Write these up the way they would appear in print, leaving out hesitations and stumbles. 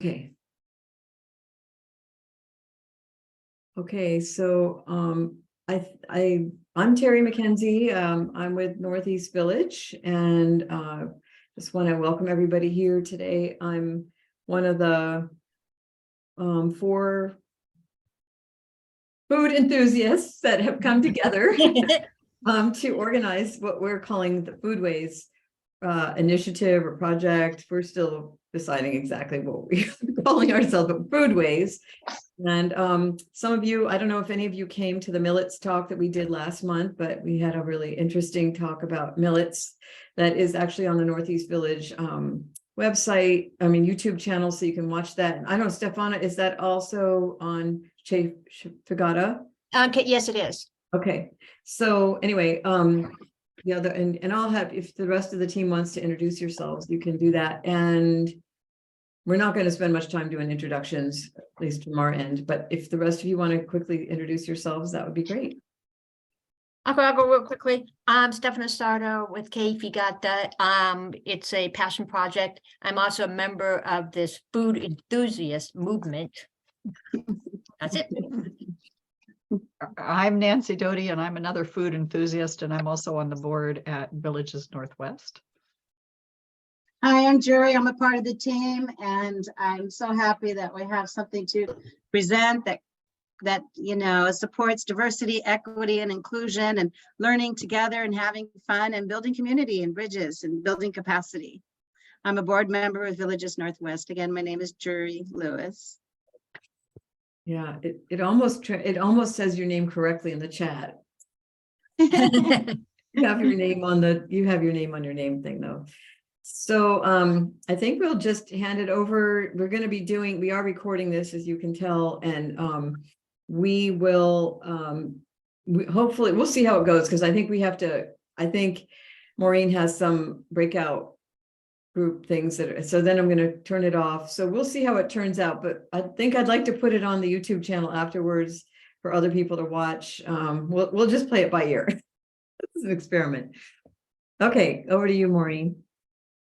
Okay. Okay, so I'm Terry McKenzie. I'm with Northeast Village, and just want to welcome everybody here today. I'm one of the 4 food enthusiasts that have come together to organize what we're calling the Foodways initiative or project. We're still deciding exactly what we're calling ourselves, but Foodways. And some of you, I don't know if any of you came to the millets talk that we did last month, but we had a really interesting talk about millets that is actually on the Northeast Village website, YouTube channel, so you can watch that. I don't know, Stefana, is that also on Fagata? Yes, it is. Okay, so anyway, the other, and I'll have, if the rest of the team wants to introduce yourselves, you can do that. And we're not going to spend much time doing introductions, at least from our end, but if the rest of you want to quickly introduce yourselves, that would be great. I'll go real quickly. I'm Stefana Sardo with Figata. It's a passion project. I'm also a member of this food enthusiast movement. That's it. I'm Nancy Doty, and I'm another food enthusiast, and I'm also on the board at Villages Northwest. Hi, I'm Jerry. I'm a part of the team, and I'm so happy that we have something to present that supports diversity, equity, and inclusion, and learning together and having fun and building community and bridges and building capacity. I'm a board member with Villages Northwest. Again, my name is Jerry Lewis. Yeah, it almost says your name correctly in the chat. You have your name on your name thing though. So I think we'll just hand it over. We are recording this, as you can tell, and we will hopefully we'll see how it goes, because I think Maureen has some breakout group things so then I'm going to turn it off. So we'll see how it turns out, but I think I'd like to put it on the YouTube channel afterwards for other people to watch. We'll just play it by ear. This is an experiment. Okay, over to you, Maureen.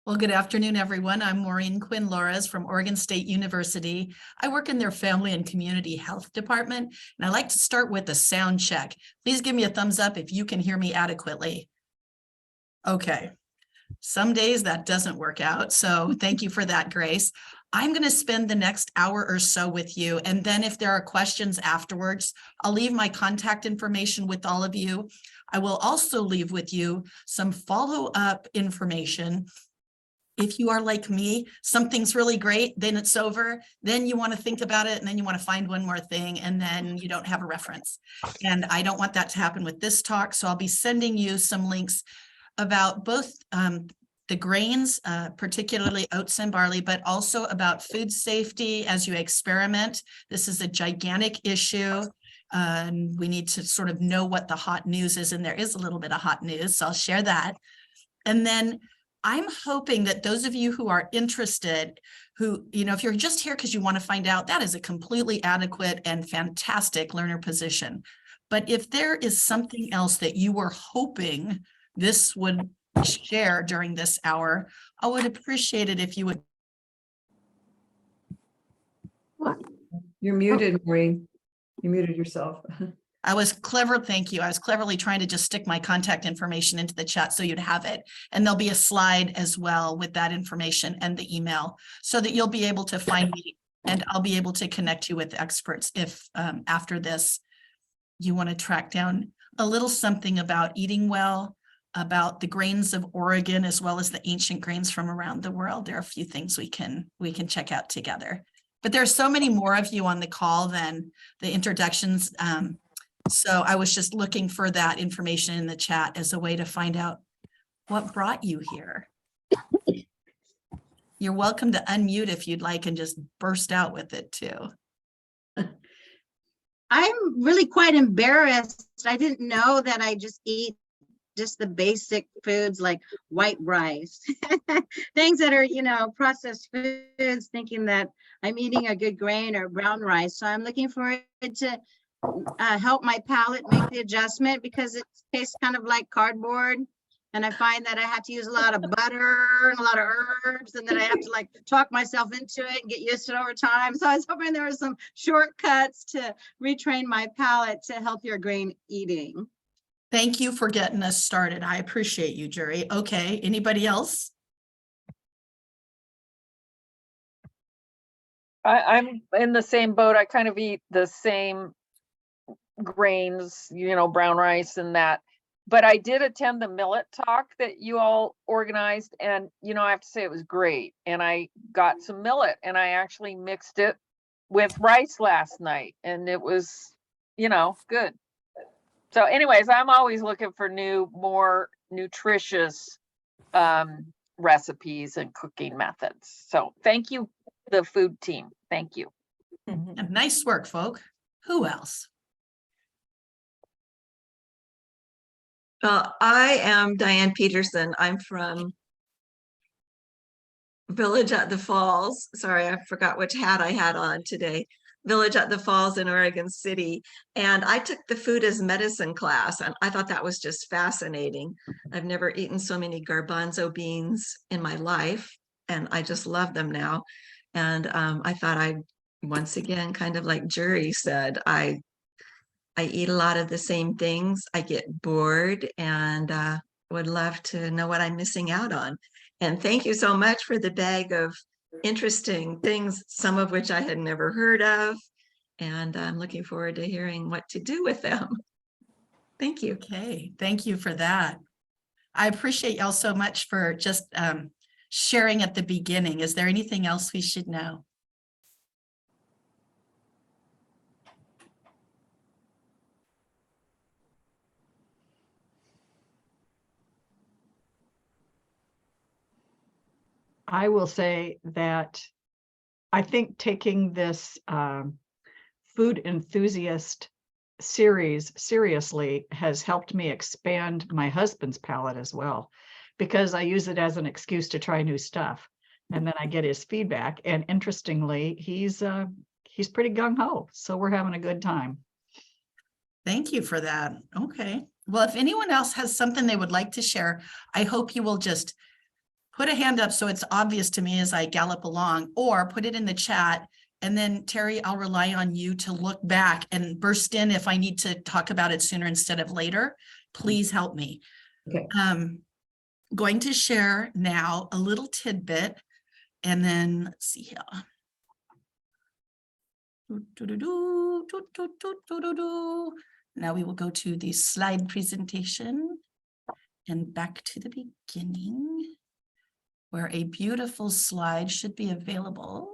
Well, good afternoon, everyone. I'm Maureen Quinn from Oregon State University. I work in their Family and Community Health Department, and I like to start with a sound check. Please give me a thumbs up if you can hear me adequately. Okay. Some days that doesn't work out, so thank you for that, Grace. I'm going to spend the next hour or so with you, and then if there are questions afterwards, I'll leave my contact information with all of you. I will also leave with you some follow-up information. If you are like me, something's really great, then it's over, then you want to think about it, and then you want to find one more thing, and then you don't have a reference. And I don't want that to happen with this talk, so I'll be sending you some links about both the grains, particularly oats and barley, but also about food safety as you experiment. This is a gigantic issue. We need to sort of know what the hot news is, and there is a little bit of hot news, so I'll share that. And then I'm hoping that those of you who are interested, if you're just here because you want to find out, that is a completely adequate and fantastic learner position. But if there is something else that you were hoping this would share during this hour, I would appreciate it if you would. You're muted, Maureen. You muted yourself. I was clever, thank you. I was cleverly trying to just stick my contact information into the chat so you'd have it. And there'll be a slide as well with that information and the email so that you'll be able to find me, and I'll be able to connect you with experts if after this you want to track down a little something about eating well, about the grains of Oregon, as well as the ancient grains from around the world. There are a few things we can check out together. But there's so many more of you on the call than the introductions. So I was just looking for that information in the chat as a way to find out what brought you here. You're welcome to unmute if you'd like and just burst out with it too. I'm really quite embarrassed. I didn't know that I just eat just the basic foods like white rice, things that are, processed foods, thinking that I'm eating a good grain or brown rice. So I'm looking for it to help my palate make the adjustment, because it tastes kind of like cardboard. And I find that I have to use a lot of butter and a lot of herbs, and then I have to like talk myself into it and get used to it over time. So I was hoping there were some shortcuts to retrain my palate to healthier grain eating. Thank you for getting us started. I appreciate you, Jerry. Okay, anybody else? I'm in the same boat. I kind of eat the same grains, brown rice and that. But I did attend the millet talk that you all organized, and I have to say it was great. And I got some millet and I actually mixed it with rice last night, and it was, good. So anyways, I'm always looking for new, more nutritious recipes and cooking methods. So thank you, the food team. Thank you. And nice work, folk. Who else? I am Diane Peterson. I'm from Village at the Falls. Sorry, I forgot which hat I had on today. Village at the Falls in Oregon City. And I took the food as medicine class, and I thought that was just fascinating. I've never eaten so many garbanzo beans in my life, and I just love them now. And I thought I'd, once again, kind of like Jury said, I eat a lot of the same things. I get bored, and would love to know what I'm missing out on. And thank you so much for the bag of interesting things, some of which I had never heard of. And I'm looking forward to hearing what to do with them. Thank you. Okay, thank you for that. I appreciate y'all so much for just sharing at the beginning. Is there anything else we should know? I will say that I think taking this food enthusiast series seriously has helped me expand my husband's palate as well, because I use it as an excuse to try new stuff. And then I get his feedback. And interestingly, he's pretty gung-ho. So we're having a good time. Thank you for that. Okay. Well, if anyone else has something they would like to share, I hope you will just put a hand up so it's obvious to me as I gallop along, or put it in the chat. And then Terry, I'll rely on you to look back and burst in if I need to talk about it sooner instead of later. Please help me. Okay. Going to share now a little tidbit, and then let's see here. Now we will go to the slide presentation and back to the beginning, where a beautiful slide should be available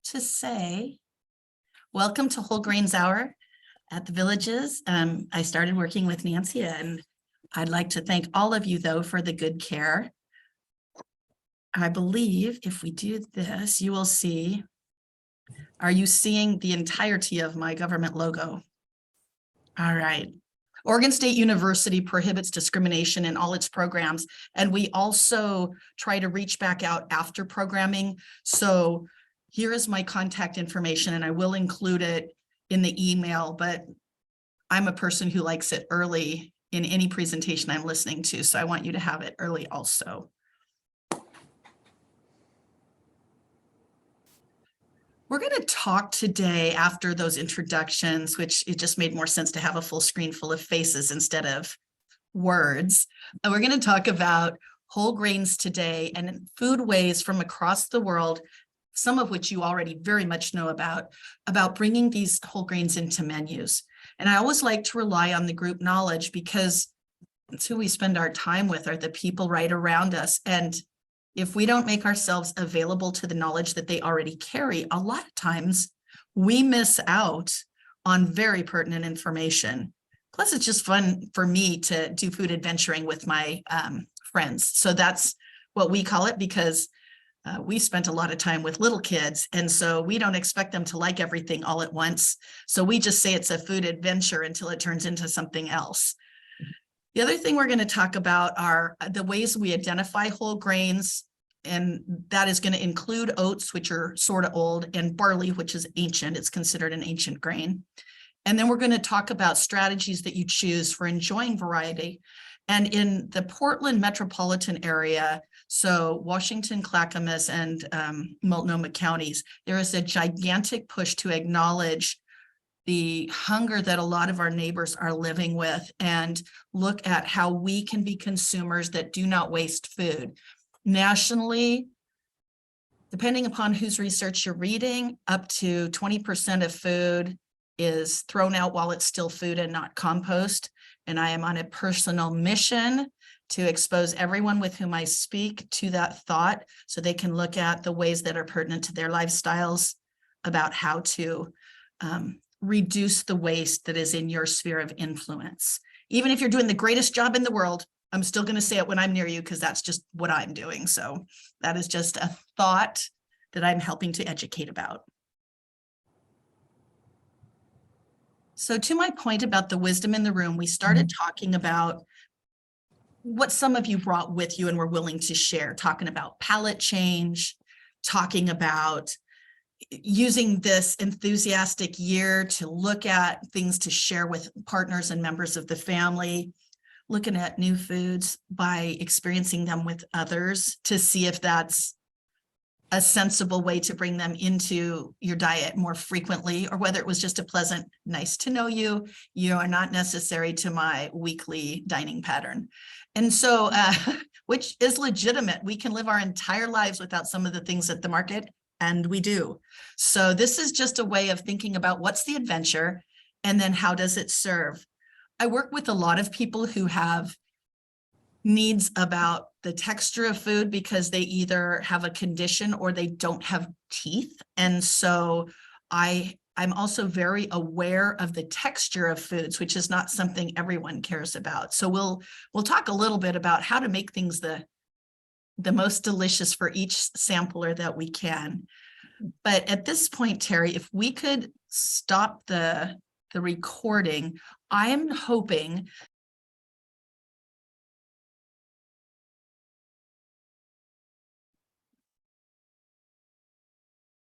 to say, welcome to Whole Grains Hour at the Villages. I started working with Nancy, and I'd like to thank all of you though for the good care. I believe if we do this, you will see, are you seeing the entirety of my government logo? All right. Oregon State University prohibits discrimination in all its programs, and we also try to reach back out after programming. So here is my contact information, and I will include it in the email, but I'm a person who likes it early in any presentation I'm listening to, so I want you to have it early also. We're going to talk today after those introductions, which it just made more sense to have a full screen full of faces instead of words. And we're going to talk about whole grains today and foodways from across the world, some of which you already very much know about bringing these whole grains into menus. And I always like to rely on the group knowledge, because it's who we spend our time with, are the people right around us. And if we don't make ourselves available to the knowledge that they already carry, a lot of times we miss out on very pertinent information. Plus, it's just fun for me to do food adventuring with my friends. So that's what we call it, because we spent a lot of time with little kids. And so we don't expect them to like everything all at once. So we just say it's a food adventure until it turns into something else. The other thing we're going to talk about are the ways we identify whole grains, and that is going to include oats, which are sort of old, and barley, which is ancient. It's considered an ancient grain. And then we're going to talk about strategies that you choose for enjoying variety. And in the Portland metropolitan area, so Washington, Clackamas, and Multnomah counties, there is a gigantic push to acknowledge the hunger that a lot of our neighbors are living with and look at how we can be consumers that do not waste food. Nationally, depending upon whose research you're reading, up to 20% of food is thrown out while it's still food and not compost. And I am on a personal mission to expose everyone with whom I speak to that thought so they can look at the ways that are pertinent to their lifestyles about how to reduce the waste that is in your sphere of influence. Even if you're doing the greatest job in the world, I'm still going to say it when I'm near you because that's just what I'm doing. So that is just a thought that I'm helping to educate about. So to my point about the wisdom in the room, we started talking about what some of you brought with you and were willing to share, talking about palate change, talking about using this enthusiastic year to look at things to share with partners and members of the family, looking at new foods by experiencing them with others to see if that's a sensible way to bring them into your diet more frequently, or whether it was just a pleasant, nice to know you, you are not necessary to my weekly dining pattern. And so, which is legitimate. We can live our entire lives without some of the things at the market, and we do. So this is just a way of thinking about what's the adventure, and then how does it serve? I work with a lot of people who have needs about the texture of food because they either have a condition or they don't have teeth. And so I'm also very aware of the texture of foods, which is not something everyone cares about. So we'll talk a little bit about how to make things the most delicious for each sampler that we can. But at this point, Terry, if we could stop the recording, I'm hoping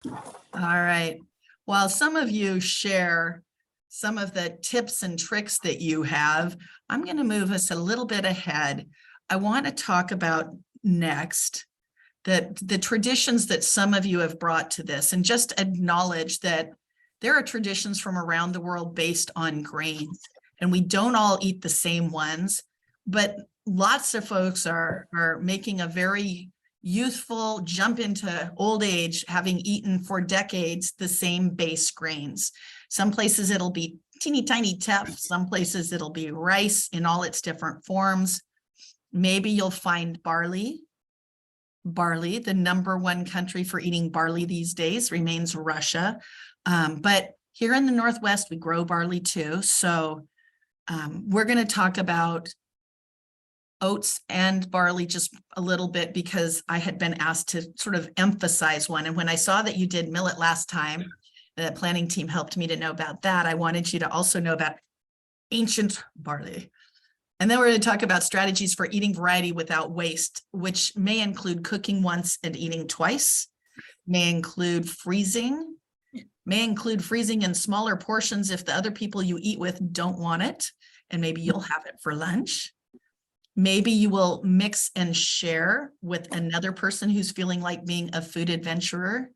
all right. While some of you share some of the tips and tricks that you have, I'm going to move us a little bit ahead. I want to talk about next that the traditions that some of you have brought to this, and just acknowledge that there are traditions from around the world based on grains, and we don't all eat the same ones, but lots of folks are making a very youthful jump into old age, having eaten for decades the same base grains. Some places it'll be teeny tiny teff, some places it'll be rice in all its different forms. Maybe you'll find barley. Barley, the #1 country for eating barley these days, remains Russia. But here in the Northwest, we grow barley too. So we're going to talk about oats and barley just a little bit because I had been asked to sort of emphasize one. And when I saw that you did millet last time, the planning team helped me to know about that. I wanted you to also know about ancient barley. And then we're going to talk about strategies for eating variety without waste, which may include cooking once and eating twice, may include freezing in smaller portions if the other people you eat with don't want it, and maybe you'll have it for lunch. Maybe you will mix and share with another person who's feeling like being a food adventurer.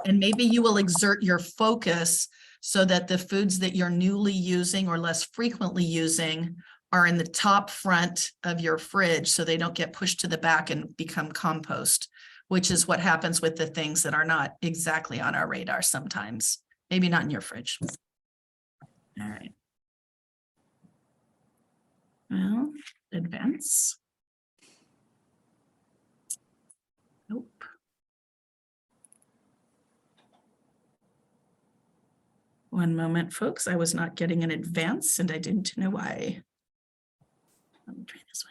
And maybe you will exert your focus so that the foods that you're newly using or less frequently using are in the top front of your fridge so they don't get pushed to the back and become compost, which is what happens with the things that are not exactly on our radar sometimes. Maybe not in your fridge. All right. Well, advance. Nope. One moment, folks. I was not getting an advance and I didn't know why. Let me try this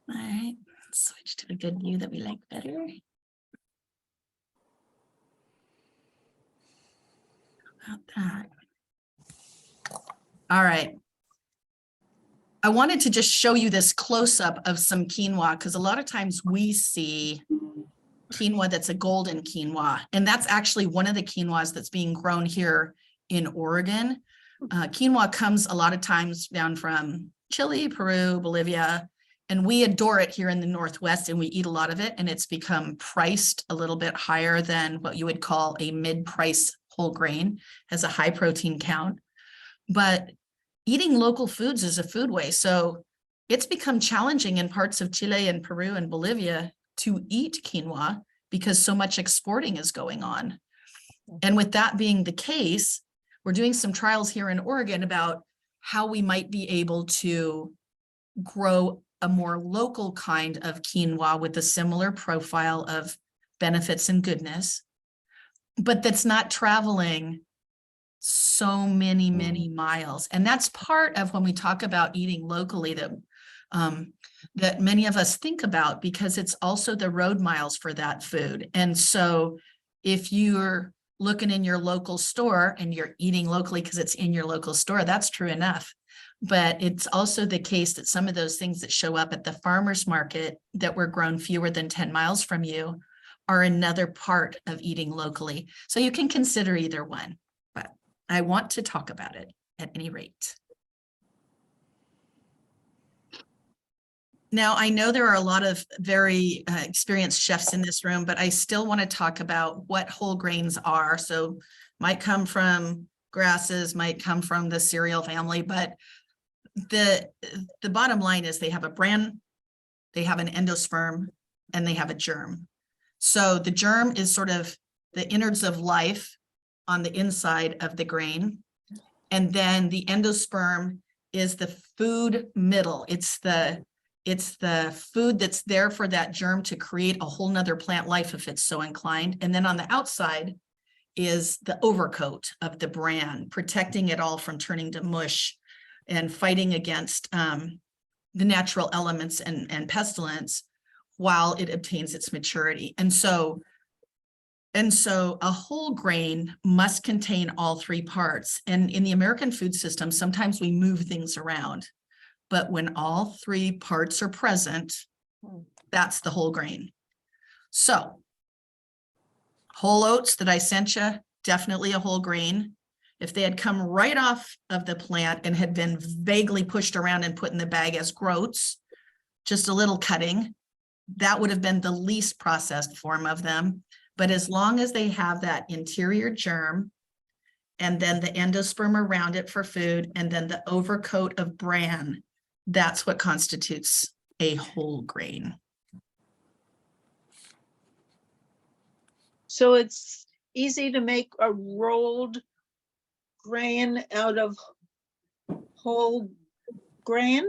one. All right, switch to a good view that we like better. How about that? All right. I wanted to just show you this close-up of some quinoa because a lot of times we see quinoa that's a golden quinoa, and that's actually one of the quinoas that's being grown here in Oregon. Quinoa comes a lot of times down from Chile, Peru, Bolivia, and we adore it here in the Northwest, and we eat a lot of it, and it's become priced a little bit higher than what you would call a mid-price whole grain, has a high protein count. But eating local foods is a food waste. So it's become challenging in parts of Chile and Peru and Bolivia to eat quinoa because so much exporting is going on. And with that being the case, we're doing some trials here in Oregon about how we might be able to grow a more local kind of quinoa with a similar profile of benefits and goodness, but that's not traveling so many miles. And that's part of when we talk about eating locally that that many of us think about, because it's also the road miles for that food. And so if you're looking in your local store and you're eating locally because it's in your local store, that's true enough. But it's also the case that some of those things that show up at the farmer's market that were grown fewer than 10 miles from you are another part of eating locally. So you can consider either one, but I want to talk about it at any rate. Now, I know there are a lot of very experienced chefs in this room, but I still want to talk about what whole grains are. So might come from grasses, might come from the cereal family, but the bottom line is they have a bran, they have an endosperm, and they have a germ. So the germ is sort of the innards of life on the inside of the grain. And then the endosperm is the food middle. It's the food that's there for that germ to create a whole nother plant life if it's so inclined. And then on the outside is the overcoat of the bran, protecting it all from turning to mush and fighting against the natural elements and pestilence while it obtains its maturity. And so a whole grain must contain all three parts. And in the American food system, sometimes we move things around. But when all three parts are present, that's the whole grain. So whole oats that I sent you, definitely a whole grain. If they had come right off of the plant and had been vaguely pushed around and put in the bag as groats, just a little cutting, that would have been the least processed form of them. But as long as they have that interior germ and then the endosperm around it for food, and then the overcoat of bran, that's what constitutes a whole grain. So it's easy to make a rolled grain out of whole grain?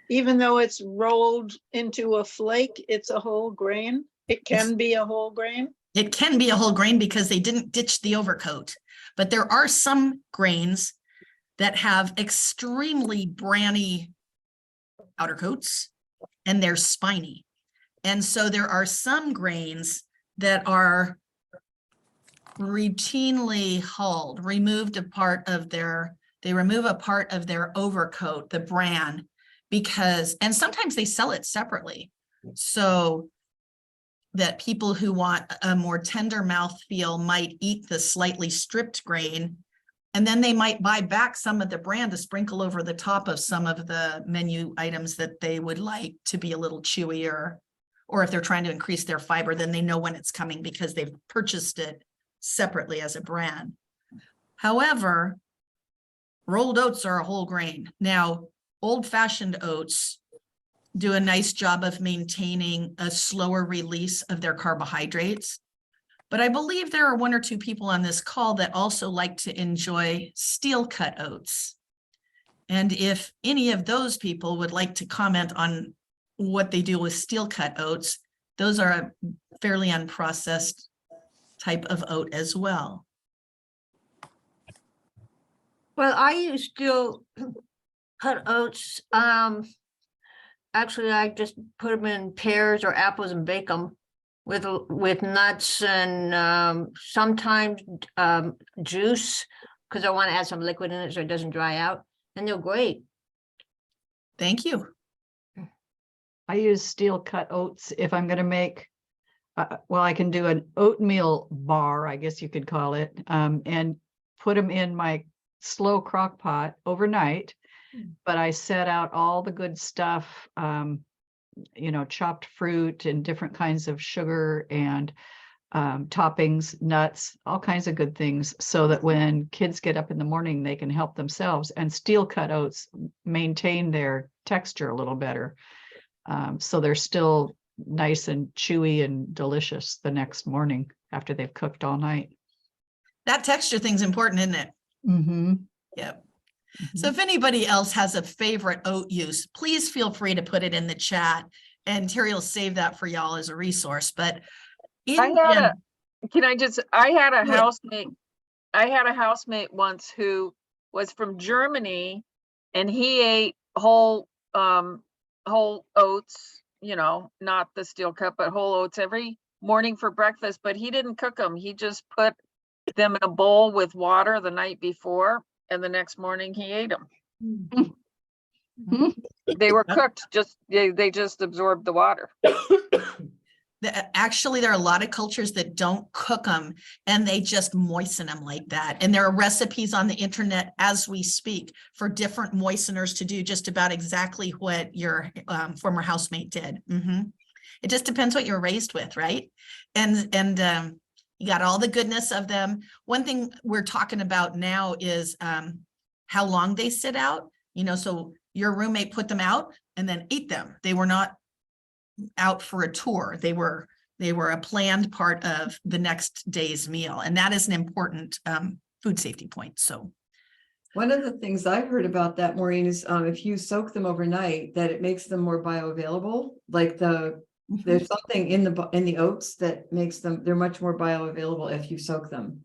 Even though it's rolled into a flake, it's a whole grain? It can be a whole grain? It can be a whole grain because they didn't ditch the overcoat. But there are some grains that have extremely branny outer coats and they're spiny. And so there are some grains that are routinely hulled, removed a part of their, they remove a part of their overcoat, the bran, because, and sometimes they sell it separately. So that people who want a more tender mouthfeel might eat the slightly stripped grain, and then they might buy back some of the bran to sprinkle over the top of some of the menu items that they would like to be a little chewier. Or if they're trying to increase their fiber, then they know when it's coming because they've purchased it separately as a bran. However, rolled oats are a whole grain. Now, old-fashioned oats do a nice job of maintaining a slower release of their carbohydrates. But I believe there are one or two people on this call that also like to enjoy steel-cut oats. And if any of those people would like to comment on what they do with steel-cut oats, those are a fairly unprocessed type of oat as well. Well, I use steel cut oats. Actually, I just put them in pears or apples and bake them with nuts and sometimes juice, because I want to add some liquid in it so it doesn't dry out, and they're great. Thank you. I use steel cut oats if I'm going to make, well, I can do an oatmeal bar, I guess you could call it, and put them in my slow crock pot overnight, but I set out all the good stuff, chopped fruit and different kinds of sugar and toppings, nuts, all kinds of good things, so that when kids get up in the morning, they can help themselves. And steel cut oats maintain their texture a little better. So they're still nice and chewy and delicious the next morning after they've cooked all night. That texture thing's important, isn't it? Mm-hmm. Yep. So if anybody else has a favorite oat use, please feel free to put it in the chat, and Terry will save that for y'all as a resource. But I had a Good. housemate. I had a housemate once who was from Germany, and he ate whole oats, not the steel cut, but whole oats every morning for breakfast, but he didn't cook them. He just put them in a bowl with water the night before, and the next morning he ate them. They were cooked, they just absorbed the water. Actually, there are a lot of cultures that don't cook them and they just moisten them like that. And there are recipes on the internet as we speak for different moisteners to do just about exactly what your former housemate did. It just depends what you're raised with, right? And you got all the goodness of them. One thing we're talking about now is how long they sit out. So your roommate put them out and then ate them. They were not out for a tour. They were a planned part of the next day's meal. And that is an important food safety point. So One of the things I've heard about that, Maureen, is if you soak them overnight, that it makes them more bioavailable. Like there's something in the oats that makes them, they're much more bioavailable if you soak them.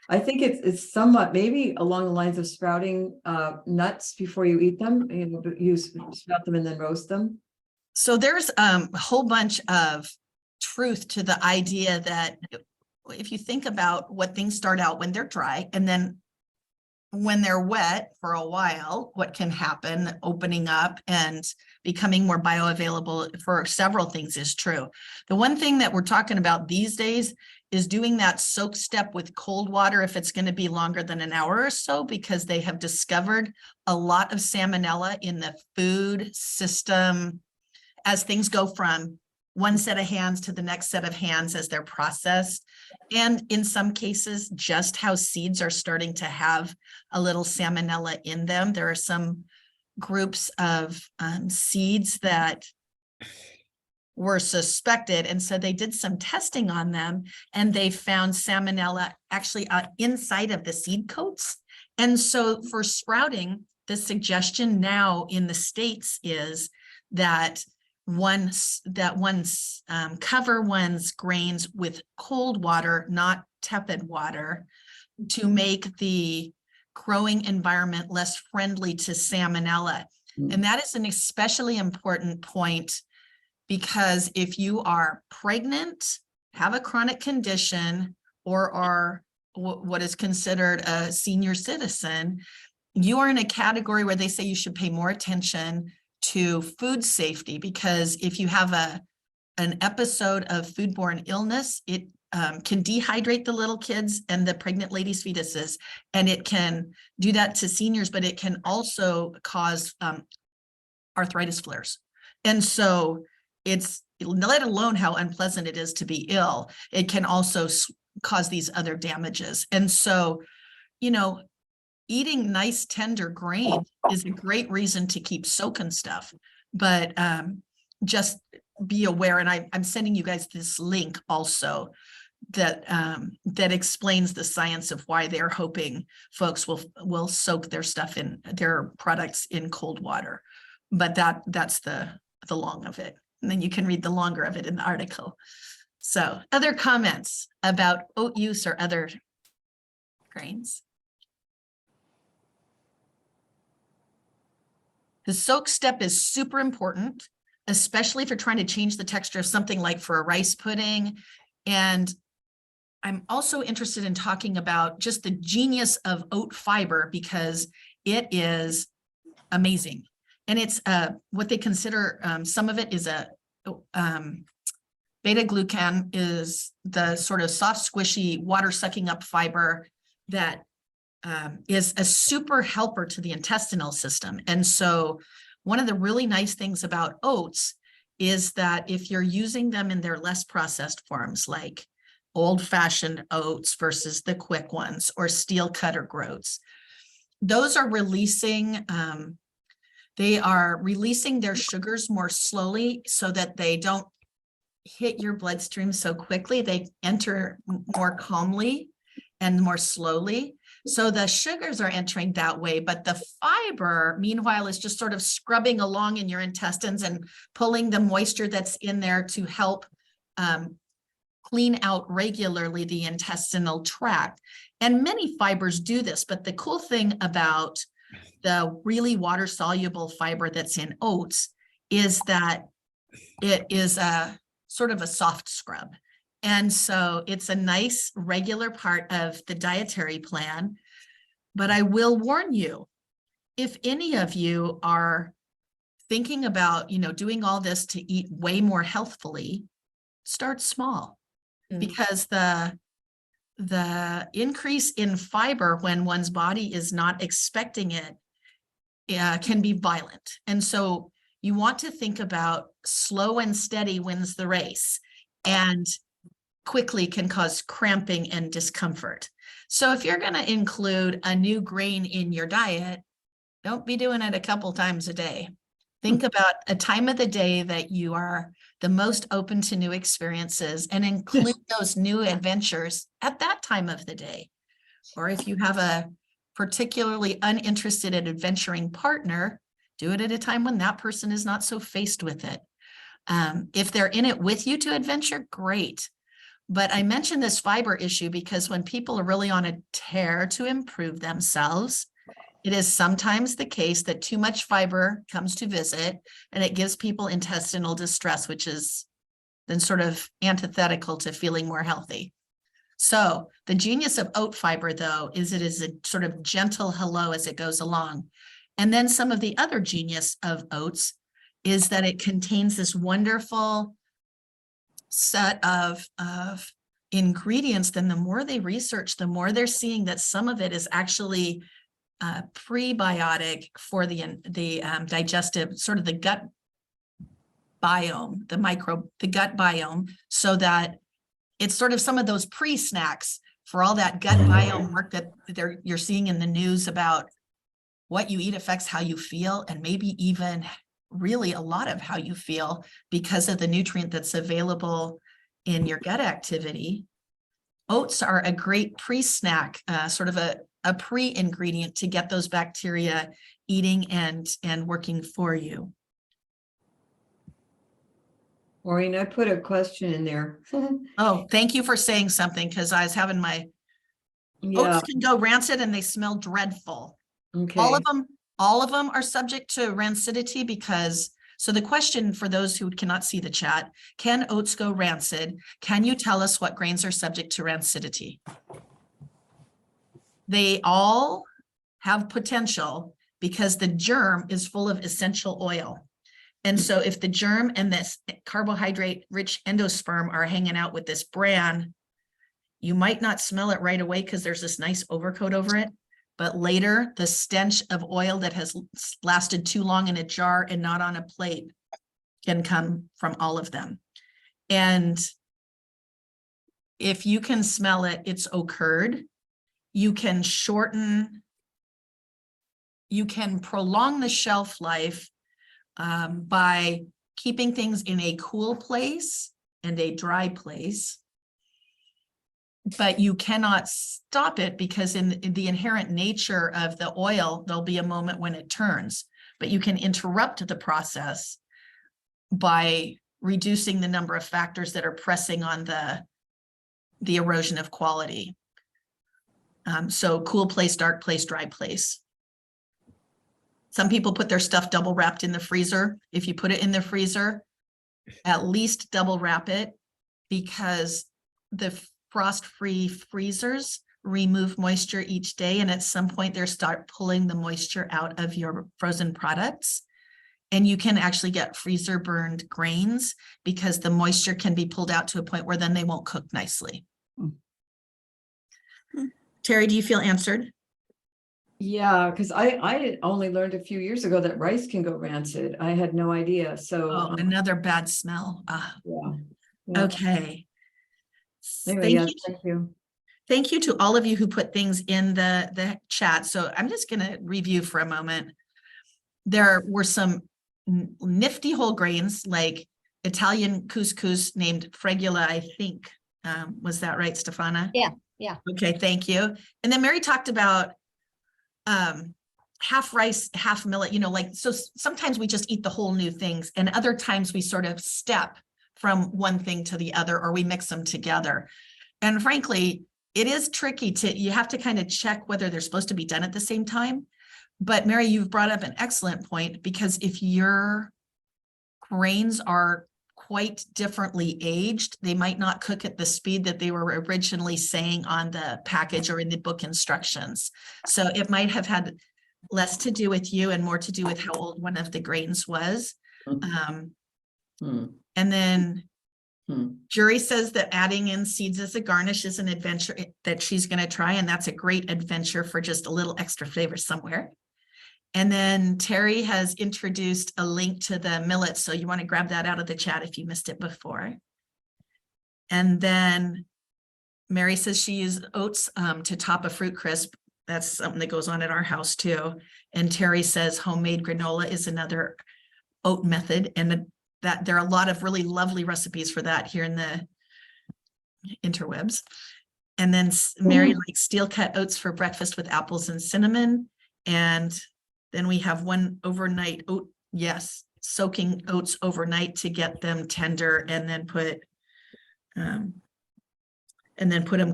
I think it's somewhat maybe along the lines of sprouting nuts before you eat them. You sprout them and then roast them. So there's a whole bunch of truth to the idea that if you think about what things start out when they're dry and then when they're wet for a while, what can happen, opening up and becoming more bioavailable for several things is true. The one thing that we're talking about these days is doing that soak step with cold water if it's going to be longer than an hour or so, because they have discovered a lot of salmonella in the food system as things go from one set of hands to the next set of hands as they're processed. And in some cases, just how seeds are starting to have a little salmonella in them. There are some groups of seeds that were suspected. And so they did some testing on them and they found salmonella actually inside of the seed coats. And so for sprouting, the suggestion now in the States is that cover one's grains with cold water, not tepid water, to make the growing environment less friendly to salmonella. And that is an especially important point because if you are pregnant, have a chronic condition, or are what is considered a senior citizen, you are in a category where they say you should pay more attention to food safety, because if you have an episode of foodborne illness, it can dehydrate the little kids and the pregnant ladies' fetuses, and it can do that to seniors, but it can also cause arthritis flares. And so it's, let alone how unpleasant it is to be ill, it can also cause these other damages. And so, eating nice tender grain is a great reason to keep soaking stuff, but just be aware. And I'm sending you guys this link also that that explains the science of why they're hoping folks will soak their stuff in their products in cold water. But that's the long of it. And then you can read the longer of it in the article. So other comments about oat use or other grains? The soak step is super important, especially if you're trying to change the texture of something like for a rice pudding. And I'm also interested in talking about just the genius of oat fiber, because it is amazing. And it's what they consider, some of it is beta glucan is the sort of soft, squishy, water sucking up fiber that is a super helper to the intestinal system. And so one of the really nice things about oats is that if you're using them in their less processed forms, like old-fashioned oats versus the quick ones or steel cutter groats, those are releasing, their sugars more slowly so that they don't hit your bloodstream so quickly. They enter more calmly and more slowly. So the sugars are entering that way, but the fiber, meanwhile, is just sort of scrubbing along in your intestines and pulling the moisture that's in there to help clean out regularly the intestinal tract. And many fibers do this, but the cool thing about the really water-soluble fiber that's in oats is that it is a sort of a soft scrub. And so it's a nice regular part of the dietary plan. But I will warn you, if any of you are thinking about, doing all this to eat way more healthfully, start small. Because the increase in fiber when one's body is not expecting it can be violent. And so you want to think about slow and steady wins the race, and quickly can cause cramping and discomfort. So if you're going to include a new grain in your diet, don't be doing it a couple times a day. Think about a time of the day that you are the most open to new experiences and include those new adventures at that time of the day. Or if you have a particularly uninterested in adventuring partner, do it at a time when that person is not so faced with it. If they're in it with you to adventure, great. But I mentioned this fiber issue because when people are really on a tear to improve themselves, it is sometimes the case that too much fiber comes to visit and it gives people intestinal distress, which is then sort of antithetical to feeling more healthy. So the genius of oat fiber, though, is it is a sort of gentle hello as it goes along. And then some of the other genius of oats is that it contains this wonderful set of ingredients. Then the more they research, the more they're seeing that some of it is actually prebiotic for the digestive, sort of the gut biome, the gut biome, so that it's sort of some of those pre-snacks for all that gut biome work that you're seeing in the news about what you eat affects how you feel, and maybe even really a lot of how you feel because of the nutrient that's available in your gut activity. Oats are a great pre-snack, sort of a pre-ingredient to get those bacteria eating and working for you. Maureen, I put a question in there. Oh, thank you for saying something, because I was having my Yeah, oats can go rancid and they smell dreadful. okay. All of them are subject to rancidity because, so the question for those who cannot see the chat, can oats go rancid? Can you tell us what grains are subject to rancidity? They all have potential because the germ is full of essential oil. And so if the germ and this carbohydrate rich endosperm are hanging out with this bran, you might not smell it right away because there's this nice overcoat over it. But later, the stench of oil that has lasted too long in a jar and not on a plate can come from all of them. And if you can smell it, it's occurred. You can prolong the shelf life by keeping things in a cool place and a dry place. But you cannot stop it because in the inherent nature of the oil, there'll be a moment when it turns, but you can interrupt the process by reducing the number of factors that are pressing on the erosion of quality. So cool place, dark place, dry place. Some people put their stuff double wrapped in the freezer. If you put it in the freezer, at least double wrap it, because the frost-free freezers remove moisture each day, and at some point they start pulling the moisture out of your frozen products, and you can actually get freezer burned grains because the moisture can be pulled out to a point where then they won't cook nicely. Terry, do you feel answered? Yeah, because I only learned a few years ago that rice can go rancid. I had no idea. So, Oh, another bad smell. Ah, yeah. Yeah. okay. Anyway, Thank yes, you. thank you. Thank you to all of you who put things in the chat. So I'm just going to review for a moment. There were some nifty whole grains like Italian couscous named Fregula, I think. Was that right, Stefana? Yeah, yeah. Okay, thank you. And then Mary talked about half rice, half millet, like, so sometimes we just eat the whole new things and other times we sort of step from one thing to the other or we mix them together. And frankly, it is tricky you have to kind of check whether they're supposed to be done at the same time. But Mary, you've brought up an excellent point, because if your grains are quite differently aged, they might not cook at the speed that they were originally saying on the package or in the book instructions. So it might have had less to do with you and more to do with how old one of the grains was. And then Jury says that adding in seeds as a garnish is an adventure that she's going to try, and that's a great adventure for just a little extra flavor somewhere. And then Terry has introduced a link to the millet, so you want to grab that out of the chat if you missed it before. And then Mary says she used oats to top a fruit crisp. That's something that goes on at our house too. And Terry says homemade granola is another oat method, and that there are a lot of really lovely recipes for that here in the interwebs. And then Mary likes steel cut oats for breakfast with apples and cinnamon. And then we have one overnight oat, yes, soaking oats overnight to get them tender, and then put them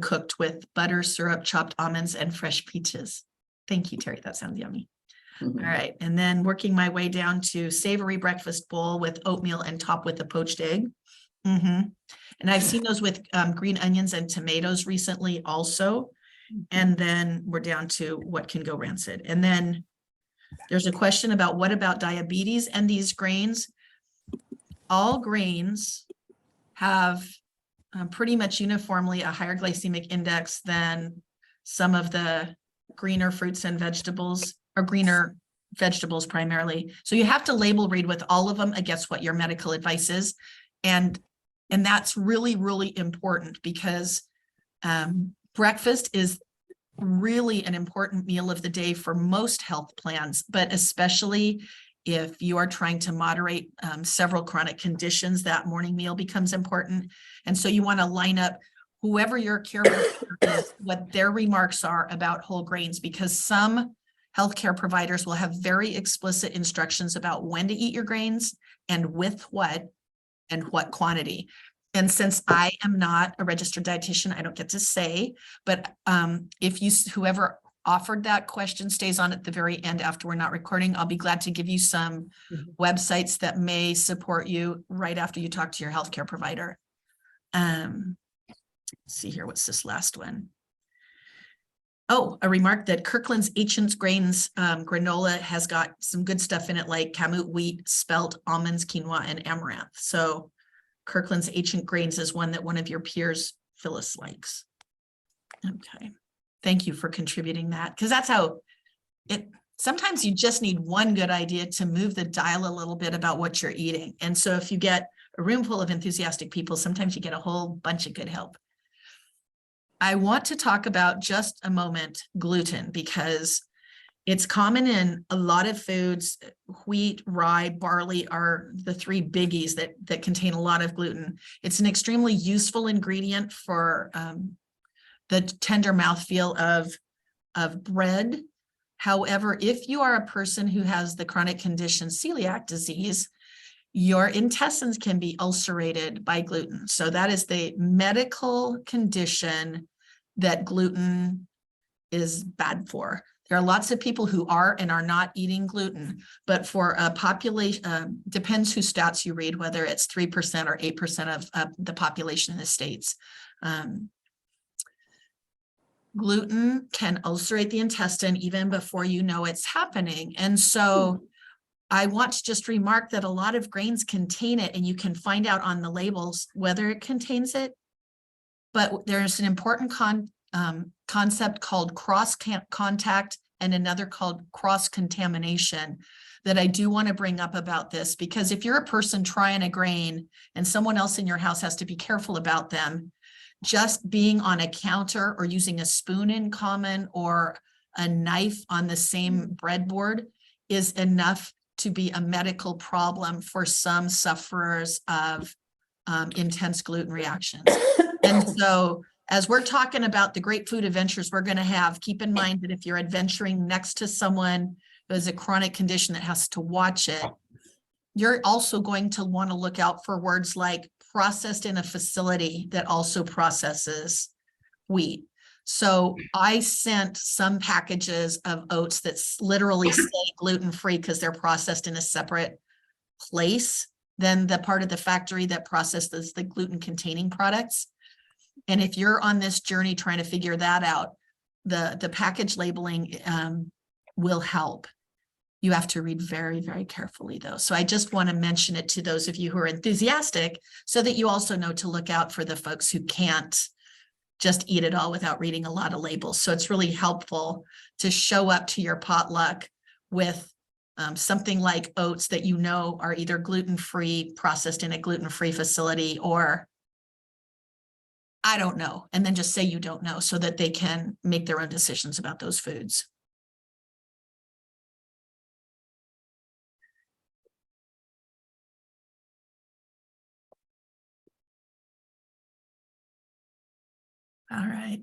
cooked with butter, syrup, chopped almonds, and fresh peaches. Thank you, Terry. That sounds yummy. All right. And then working my way down to savory breakfast bowl with oatmeal and top with a poached egg. And I've seen those with green onions and tomatoes recently also. And then we're down to what can go rancid. And then there's a question about what about diabetes and these grains. All grains have pretty much uniformly a higher glycemic index than some of the greener fruits and vegetables, or greener vegetables primarily. So you have to label read with all of them against what your medical advice is. And that's really, really important, because breakfast is really an important meal of the day for most health plans, but especially if you are trying to moderate several chronic conditions, that morning meal becomes important. And so you want to line up whoever your care provider is, what their remarks are about whole grains, because some healthcare providers will have very explicit instructions about when to eat your grains and with what and what quantity. And since I am not a registered dietitian, I don't get to say, but if whoever offered that question stays on at the very end after we're not recording, I'll be glad to give you some websites that may support you right after you talk to your healthcare provider. Let's see here, what's this last one? Oh, a remark that Kirkland's Ancient Grains granola has got some good stuff in it, like kamut wheat, spelt, almonds, quinoa, and amaranth. So Kirkland's Ancient Grains is one that one of your peers, Phyllis, likes. Okay, thank you for contributing that, because that's how sometimes you just need one good idea to move the dial a little bit about what you're eating. And so if you get a room full of enthusiastic people, sometimes you get a whole bunch of good help. I want to talk about just a moment gluten, because it's common in a lot of foods. Wheat, rye, barley are the three biggies that contain a lot of gluten. It's an extremely useful ingredient for the tender mouthfeel of bread. However, if you are a person who has the chronic condition celiac disease, your intestines can be ulcerated by gluten. So that is the medical condition that gluten is bad for. There are lots of people who are and are not eating gluten, but for a population, depends whose stats you read, whether it's 3% or 8% of the population in the States. Gluten can ulcerate the intestine even before you know it's happening. And so I want to just remark that a lot of grains contain it, and you can find out on the labels whether it contains it. But there's an important concept called cross-contact and another called cross-contamination that I do want to bring up about this, because if you're a person trying a grain and someone else in your house has to be careful about them, just being on a counter or using a spoon in common or a knife on the same breadboard is enough to be a medical problem for some sufferers of intense gluten reactions. And so as we're talking about the great food adventures we're going to have, keep in mind that if you're adventuring next to someone who has a chronic condition that has to watch it, you're also going to want to look out for words like processed in a facility that also processes wheat. So I sent some packages of oats that literally say gluten-free because they're processed in a separate place than the part of the factory that processes the gluten-containing products. And if you're on this journey trying to figure that out, the package labeling will help. You have to read very, very carefully though. So I just want to mention it to those of you who are enthusiastic so that you also know to look out for the folks who can't just eat it all without reading a lot of labels. So it's really helpful to show up to your potluck with something like oats that you know are either gluten-free, processed in a gluten-free facility, or I don't know, and then just say you don't know so that they can make their own decisions about those foods. All right.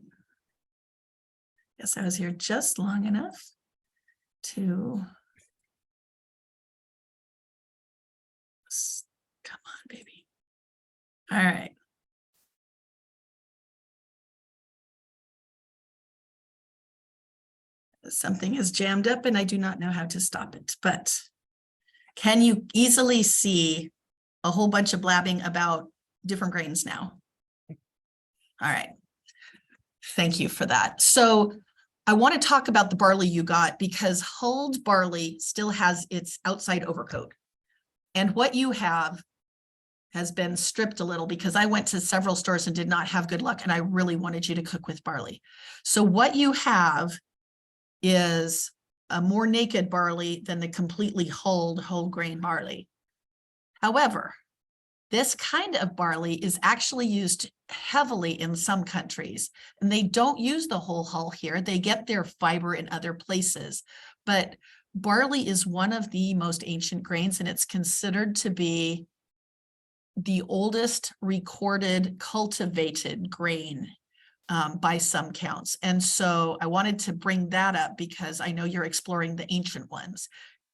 Guess I was here just long enough to come on, baby. All right. Something is jammed up and I do not know how to stop it, but can you easily see a whole bunch of blabbing about different grains now? All right. Thank you for that. So I want to talk about the barley you got because hulled barley still has its outside overcoat. And what you have has been stripped a little because I went to several stores and did not have good luck. And I really wanted you to cook with barley. So what you have is a more naked barley than the completely hulled whole grain barley. However, this kind of barley is actually used heavily in some countries, and they don't use the whole hull here. They get their fiber in other places, but barley is one of the most ancient grains, and it's considered to be the oldest recorded cultivated grain by some counts. And so I wanted to bring that up because I know you're exploring the ancient ones.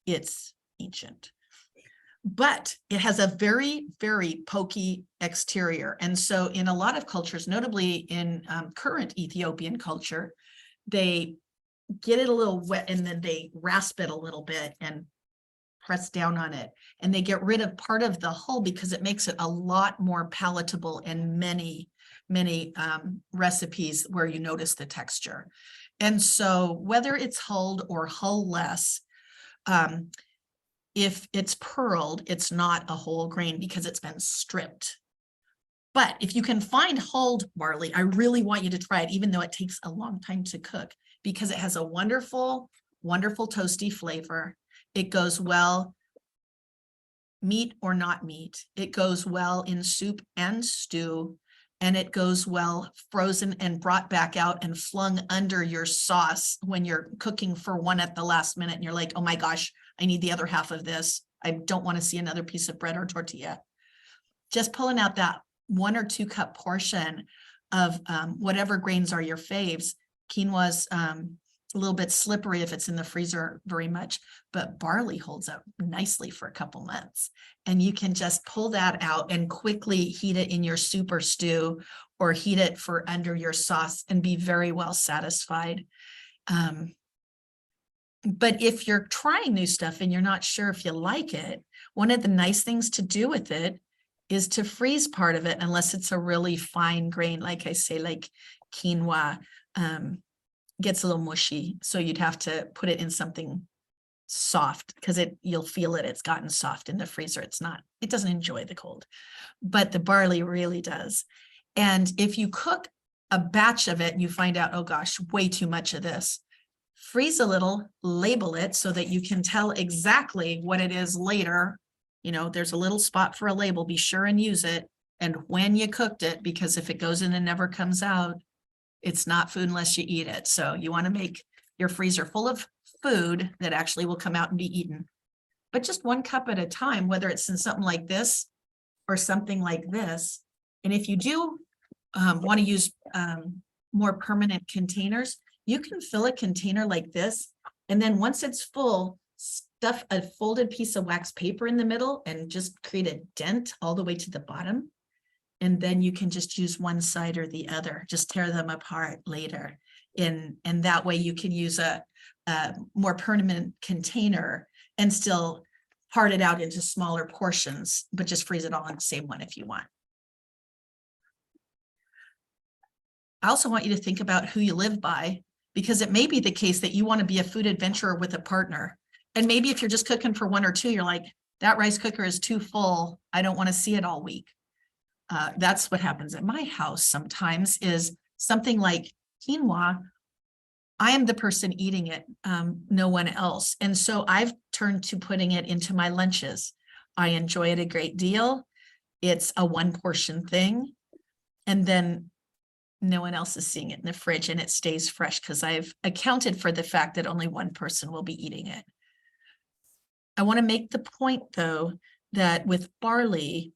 It's ancient. But it has a very, very pokey exterior. And so in a lot of cultures, notably in current Ethiopian culture, they get it a little wet and then they rasp it a little bit and press down on it. And they get rid of part of the hull because it makes it a lot more palatable in many recipes where you notice the texture. And so whether it's hulled or hull-less, if it's pearled, it's not a whole grain because it's been stripped. But if you can find hulled barley, I really want you to try it, even though it takes a long time to cook, because it has a wonderful, wonderful toasty flavor. It goes well, meat or not meat. It goes well in soup and stew, and it goes well frozen and brought back out and flung under your sauce when you're cooking for one at the last minute and you're like, oh my gosh, I need the other half of this. I don't want to see another piece of bread or tortilla. Just pulling out that 1 or 2 cup portion of whatever grains are your faves. Quinoa's a little bit slippery if it's in the freezer very much, but barley holds up nicely for a couple months. And you can just pull that out and quickly heat it in your soup or stew, or heat it for under your sauce and be very well satisfied. But if you're trying new stuff and you're not sure if you like it, one of the nice things to do with it is to freeze part of it, unless it's a really fine grain, like I say, like quinoa, gets a little mushy. So you'd have to put it in something soft because you'll feel it. It's gotten soft in the freezer. It doesn't enjoy the cold, but the barley really does. And if you cook a batch of it and you find out, oh gosh, way too much of this, freeze a little, label it so that you can tell exactly what it is later. You know, there's a little spot for a label, be sure and use it. And when you cooked it, because if it goes in and never comes out, it's not food unless you eat it. So you want to make your freezer full of food that actually will come out and be eaten. But just 1 cup at a time, whether it's in something like this or something like this. And if you do want to use more permanent containers, you can fill a container like this. And then once it's full, stuff a folded piece of wax paper in the middle and just create a dent all the way to the bottom. And then you can just use one side or the other, just tear them apart later. And that way you can use a more permanent container and still part it out into smaller portions, but just freeze it all in the same one if you want. I also want you to think about who you live by, because it may be the case that you want to be a food adventurer with a partner. And maybe if you're just cooking for 1 or 2, you're like, that rice cooker is too full. I don't want to see it all week. That's what happens at my house sometimes, is something like quinoa. I am the person eating it, no one else. And so I've turned to putting it into my lunches. I enjoy it a great deal. It's a 1 portion thing. And then no one else is seeing it in the fridge and it stays fresh because I've accounted for the fact that only 1 person will be eating it. I want to make the point, though, that with barley,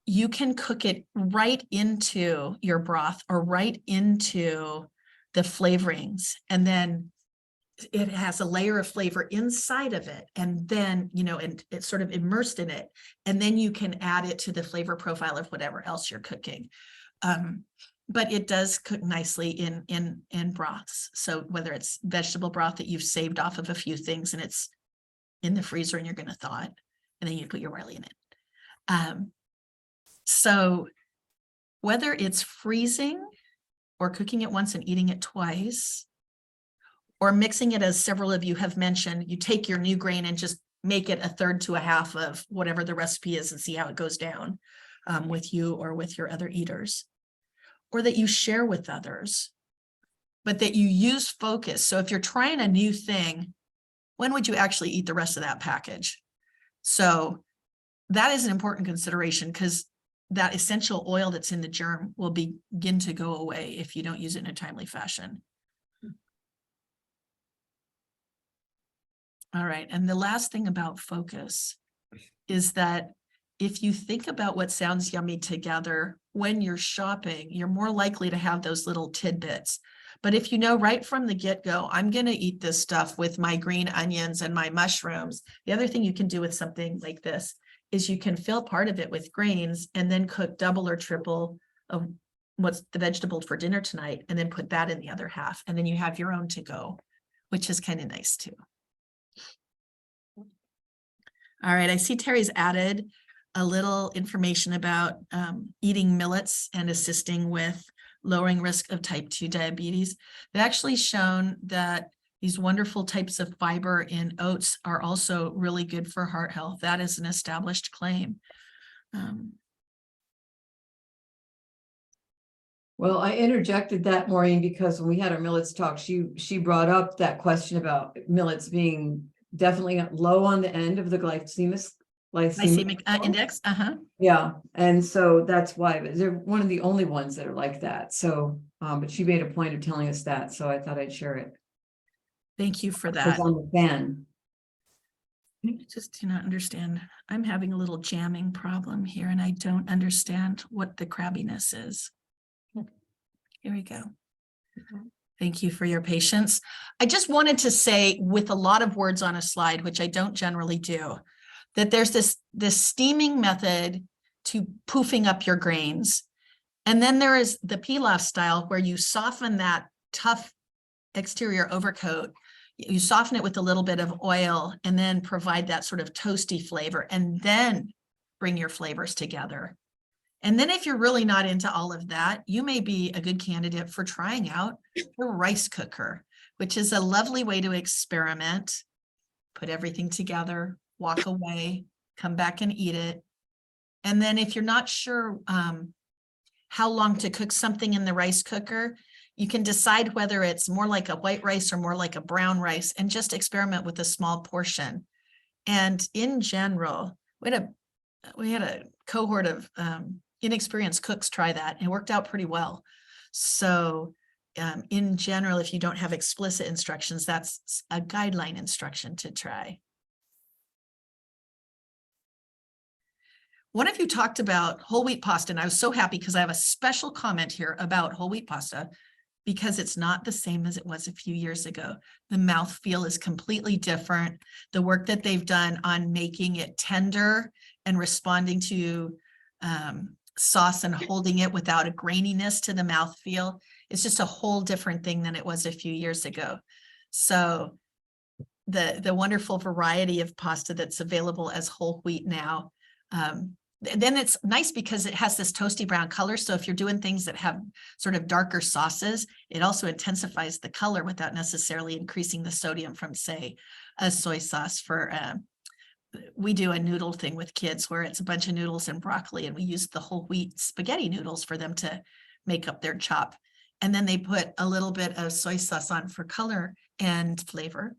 you can cook it right into your broth or right into the flavorings. And then it has a layer of flavor inside of it. And then, you know, and it's sort of immersed in it. And then you can add it to the flavor profile of whatever else you're cooking. But it does cook nicely in broths. So whether it's vegetable broth that you've saved off of a few things and it's in the freezer and you're going to thaw it, and then you put your barley in it. So whether it's freezing or cooking it once and eating it twice, or mixing it, as several of you have mentioned, you take your new grain and just make it 1/3 to 1/2 of whatever the recipe is and see how it goes down with you or with your other eaters, or that you share with others, but that you use focus. So if you're trying a new thing, when would you actually eat the rest of that package? So that is an important consideration, because that essential oil that's in the germ will begin to go away if you don't use it in a timely fashion. All right, and the last thing about focus is that if you think about what sounds yummy together, when you're shopping, you're more likely to have those little tidbits. But if you know right from the get-go, I'm going to eat this stuff with my green onions and my mushrooms. The other thing you can do with something like this is you can fill part of it with grains and then cook double or triple of what's the vegetable for dinner tonight, and then put that in the other half. And then you have your own to go, which is kind of nice too. All right, I see Terry's added a little information about eating millets and assisting with lowering risk of type 2 diabetes. They've actually shown that these wonderful types of fiber in oats are also really good for heart health. That is an established claim. Well, I interjected that, Maureen, because when we had our millets talk, she brought up that question about millets being definitely low on the end of the glycemic Index. Yeah, and so that's why they're one of the only ones that are like that. So, but she made a point of telling us that, so I thought I'd share it. Thank you for that. Because I'm a fan. I just do not understand. I'm having a little jamming problem here, and I don't understand what the crabbiness is. Here we go. Thank you for your patience. I just wanted to say, with a lot of words on a slide, which I don't generally do, that there's this steaming method to poofing up your grains. And then there is the pilaf style, where you soften that tough exterior overcoat. You soften it with a little bit of oil and then provide that sort of toasty flavor, and then bring your flavors together. And then if you're really not into all of that, you may be a good candidate for trying out the rice cooker, which is a lovely way to experiment, put everything together, walk away, come back and eat it. And then if you're not sure how long to cook something in the rice cooker, You can decide whether it's more like a white rice or more like a brown rice, and just experiment with a small portion. And in general, we had a cohort of inexperienced cooks try that, and it worked out pretty well. So in general, if you don't have explicit instructions, that's a guideline instruction to try. One of you talked about whole wheat pasta, and I was so happy because I have a special comment here about whole wheat pasta, because it's not the same as it was a few years ago. The mouthfeel is completely different. The work that they've done on making it tender and responding to sauce and holding it without a graininess to the mouthfeel, it's just a whole different thing than it was a few years ago. So the wonderful variety of pasta that's available as whole wheat now, then it's nice because it has this toasty brown color. So if you're doing things that have sort of darker sauces, it also intensifies the color without necessarily increasing the sodium from, say, a soy sauce. For we do a noodle thing with kids where it's a bunch of noodles and broccoli, and we use the whole wheat spaghetti noodles for them to make up their chop. And then they put a little bit of soy sauce on for color and flavor,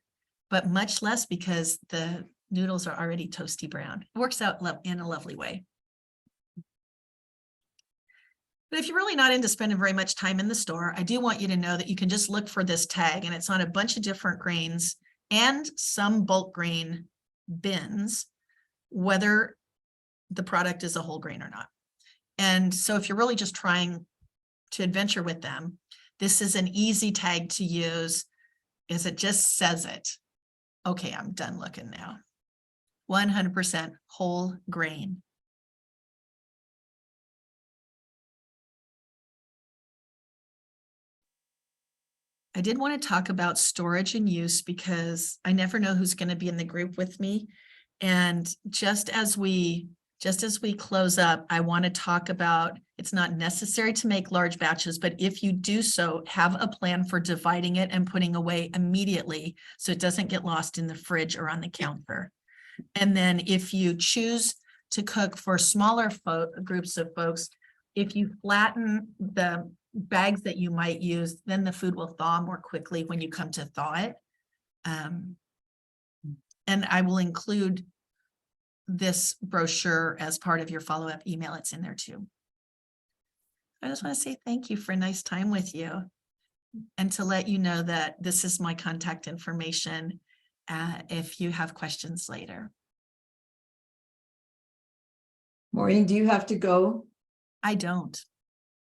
but much less because the noodles are already toasty brown. It works out in a lovely way. But if you're really not into spending very much time in the store, I do want you to know that you can just look for this tag, and it's on a bunch of different grains and some bulk grain bins, whether the product is a whole grain or not. And so if you're really just trying to adventure with them, this is an easy tag to use, as it just says it. Okay, I'm done looking now. 100% whole grain. I did want to talk about storage and use because I never know who's going to be in the group with me. And just as we close up, I want to talk about, it's not necessary to make large batches, but if you do so, have a plan for dividing it and putting away immediately so it doesn't get lost in the fridge or on the counter. And then if you choose to cook for smaller groups of folks, if you flatten the bags that you might use, then the food will thaw more quickly when you come to thaw it. And I will include this brochure as part of your follow-up email. It's in there too. I just want to say thank you for a nice time with you, and to let you know that this is my contact information if you have questions later. Maureen, do you have to go? I don't.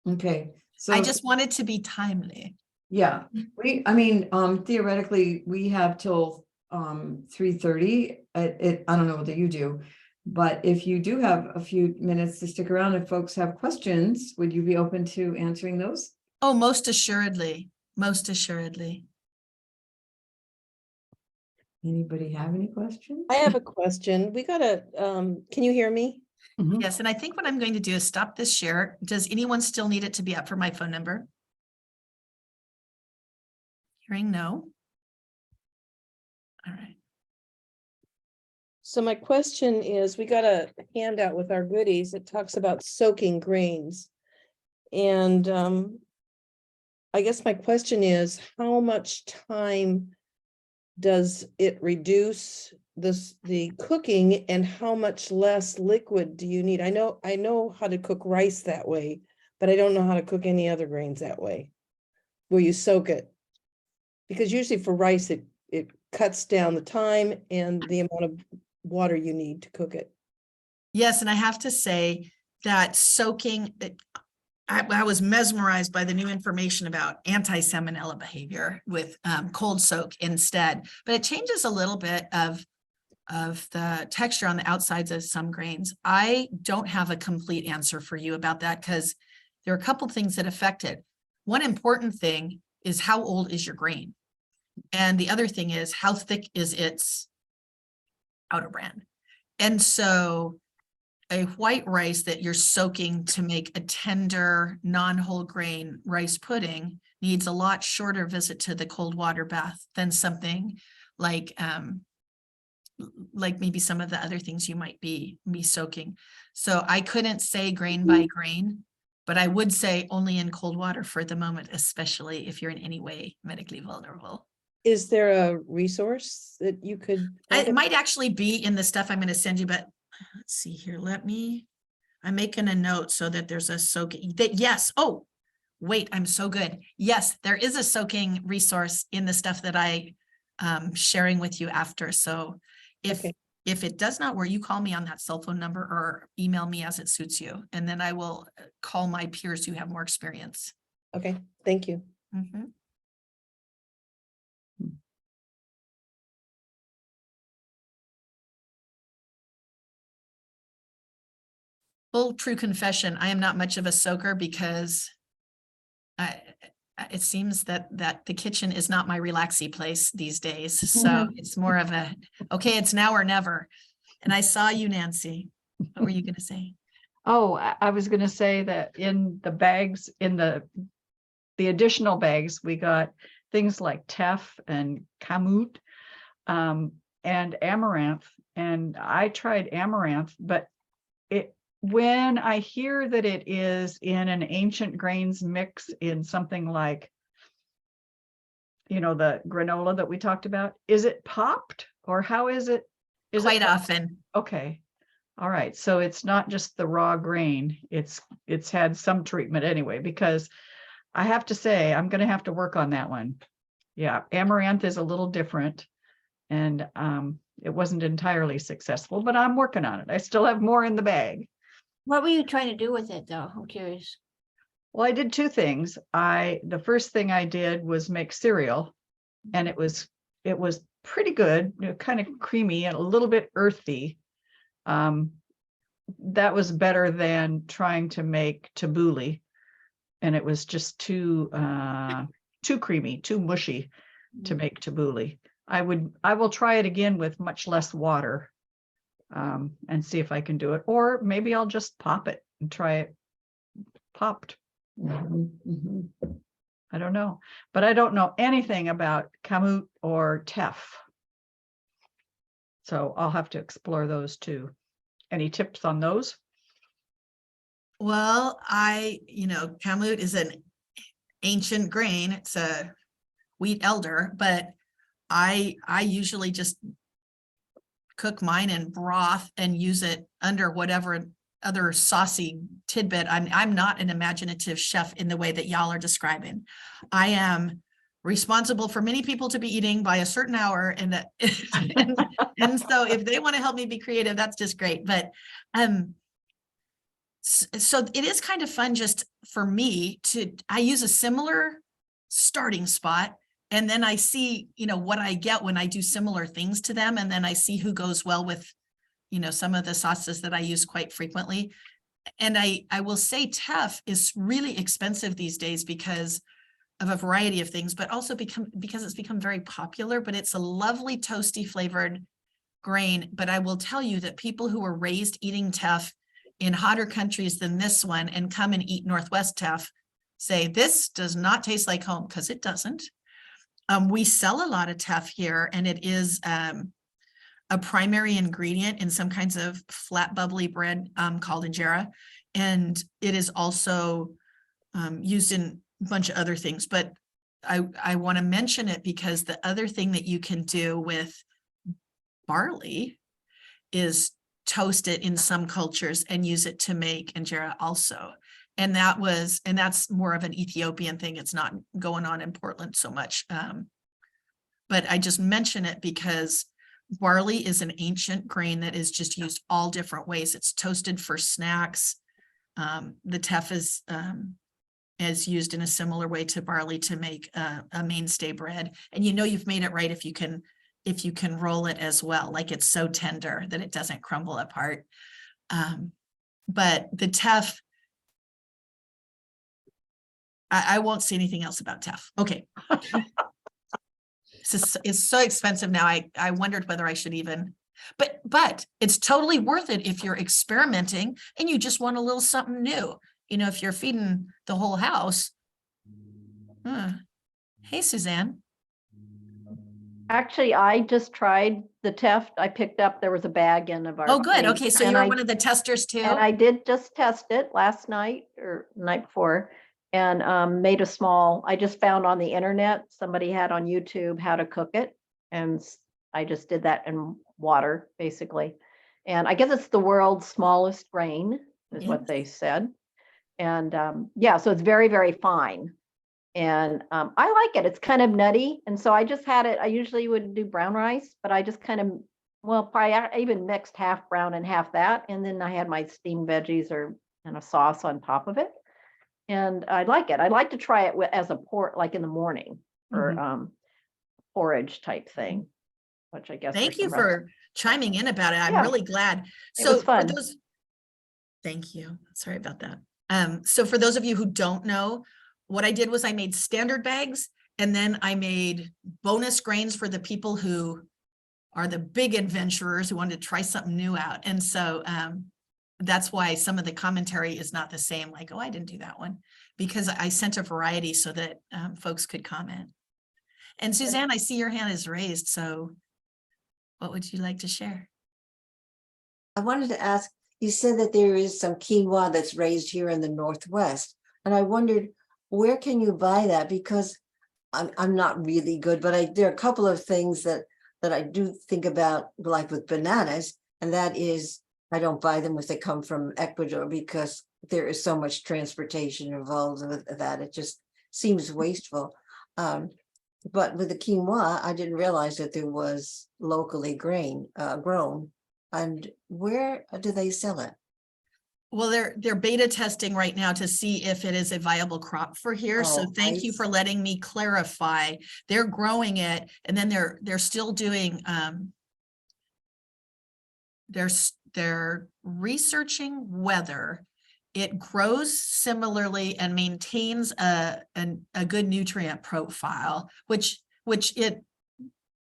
Okay, so I just wanted to be timely. yeah, theoretically, we have till 3:30. I don't know whether you do, but if you do have a few minutes to stick around, if folks have questions, would you be open to answering those? Oh, most assuredly. Most assuredly. Anybody have any questions? I have a question. We gotta, can you hear me? Yes, and I think what I'm going to do is stop this share. Does anyone still need it to be up for my phone number? Hearing no. All right. So my question is, we got a handout with our goodies. It talks about soaking grains. And I guess my question is, how much time does it reduce the cooking, and how much less liquid do you need? I know how to cook rice that way, but I don't know how to cook any other grains that way, where you soak it. Because usually for rice, it cuts down the time and the amount of water you need to cook it. Yes, and I have to say that soaking, I was mesmerized by the new information about anti-salmonella behavior with cold soak instead, but it changes a little bit of the texture on the outsides of some grains. I don't have a complete answer for you about that because there are a couple things that affect it. One important thing is how old is your grain? And the other thing is how thick is its outer bran? And so a white rice that you're soaking to make a tender, non-whole grain rice pudding needs a lot shorter visit to the cold water bath than something like maybe some of the other things you might be soaking. So I couldn't say grain by grain But I would say only in cold water for the moment, especially if you're in any way medically vulnerable. Is there a resource that you could? It might actually be in the stuff I'm going to send you, but let's see here. I'm making a note so that there's a soaking that yes. Oh, wait, I'm so good. Yes, there is a soaking resource in the stuff that I sharing with you after. So if it does not work, you call me on that cell phone number or email me as it suits you. And then I will call my peers who have more experience. Okay, thank you. Mhm. Full true confession, I am not much of a soaker because it seems that the kitchen is not my relaxy place these days. So it's more of a, okay, it's now or never. And I saw you, Nancy. What were you going to say? Oh, I was going to say that in the bags, in the additional bags, we got things like teff and kamut and amaranth. And I tried amaranth, but when I hear that it is in an ancient grains mix in something like, you know, the granola that we talked about, is it popped or how is it? Quite often. Okay. All right. So it's not just the raw grain. It's had some treatment anyway, because I have to say, I'm going to have to work on that one. Yeah. Amaranth is a little different and it wasn't entirely successful, but I'm working on it. I still have more in the bag. What were you trying to do with it, though? I'm curious. Well, I did two things. The first thing I did was make cereal, and it was pretty good, kind of creamy and a little bit earthy. That was better than trying to make tabbouleh, and it was just too creamy, too mushy to make tabbouleh. I will try it again with much less water. And see if I can do it, or maybe I'll just pop it and try it popped. I don't know, but I don't know anything about kamut or teff. So I'll have to explore those too. Any tips on those? Well, kamut is an ancient grain. It's a wheat elder, but I usually just cook mine in broth and use it under whatever other saucy tidbit. I'm not an imaginative chef in the way that y'all are describing. I am responsible for many people to be eating by a certain hour, and that and so if they want to help me be creative, that's just great. But so it is kind of fun just for me I use a similar starting spot. And then I see, what I get when I do similar things to them. And then I see who goes well with, some of the sauces that I use quite frequently. And I will say teff is really expensive these days because of a variety of things, but also because it's become very popular, but it's a lovely toasty flavored grain. But I will tell you that people who were raised eating teff in hotter countries than this one and come and eat Northwest teff say, this does not taste like home, because it doesn't. We sell a lot of teff here, and it is a primary ingredient in some kinds of flat bubbly bread called injera. And it is also used in a bunch of other things. But I want to mention it because the other thing that you can do with barley is toast it in some cultures and use it to make injera also. And that's more of an Ethiopian thing. It's not going on in Portland so much. But I just mention it because barley is an ancient grain that is just used all different ways. It's toasted for snacks. The teff is used in a similar way to barley to make a mainstay bread. And you've made it right if you can roll it as well. Like it's so tender that it doesn't crumble apart. But the teff, I won't say anything else about teff. Okay. It's so expensive now. I wondered whether I should even, but it's totally worth it if you're experimenting and you just want a little something new. If you're feeding the whole house. Hey, Suzanne. Actually, I just tried the teff. I picked up, there was a bag in of our. Oh, good. thing, Okay, so and you're I- one of the testers too? And I did just test it last night or night before and made a small, I just found on the internet, somebody had on YouTube how to cook it. And I just did that in water, basically. And I guess it's the world's smallest grain, is what they said. And yeah, so it's very, very fine. And I like it. It's kind of nutty. And so I just had it. I usually would do brown rice, but I just kind of, well, probably I even mixed half brown and half that. And then I had my steamed veggies and a sauce on top of it. And I like it. I'd like to try it as a like in the morning or porridge type thing, which I guess. Thank you for chiming in about it. I'm Yeah. really glad. It So was fun. thank you. Sorry about that. So for those of you who don't know, what I did was I made standard bags and then I made bonus grains for the people who are the big adventurers who wanted to try something new out. And so that's why some of the commentary is not the same, like, oh, I didn't do that one, because I sent a variety so that folks could comment. And Suzanne, I see your hand is raised. So what would you like to share? I wanted to ask, you said that there is some quinoa that's raised here in the Northwest. And I wondered, where can you buy that? Because I'm not really good, but there are a couple of things that I do think about, like with bananas, and that is, I don't buy them if they come from Ecuador because there is so much transportation involved with that. It just seems wasteful. But with the quinoa, I didn't realize that there was locally grown. And where do they sell it? Well, they're beta testing right now to see if it is a viable crop for here. So Oh, thank you for letting me clarify. They're growing it, and then they're still doing they're researching whether it grows similarly and maintains a good nutrient profile, which it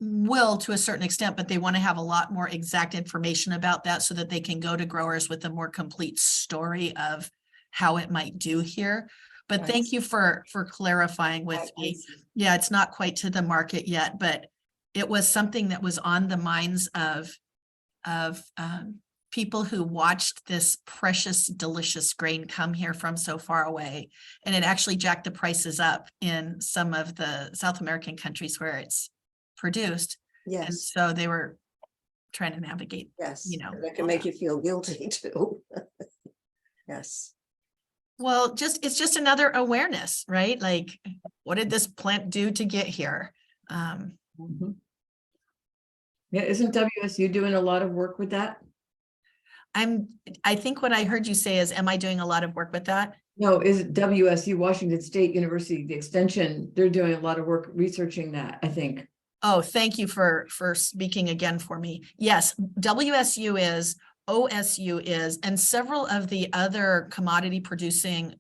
will to a certain extent, but they want to have a lot more exact information about that so that they can go to growers with a more complete story of how it might do here. But Right. thank you for clarifying with me. Yeah, it's not quite to the market yet, but it was something that was on the minds of people who watched this precious, delicious grain come here from so far away. And it actually jacked the prices up in some of the South American countries where it's produced. And Yes, so they were trying to navigate. yes. you know, That can all make that. you feel guilty too. Yes. Well, it's just another awareness, right? Like, what did this plant do to get here? Mhm. Yeah, isn't WSU doing a lot of work with that? I think what I heard you say is, am I doing a lot of work with that? No, is it WSU, Washington State University, the extension, they're doing a lot of work researching that, I think. Oh, thank you for speaking again for me. Yes, WSU is, OSU is, and several of the other commodity producing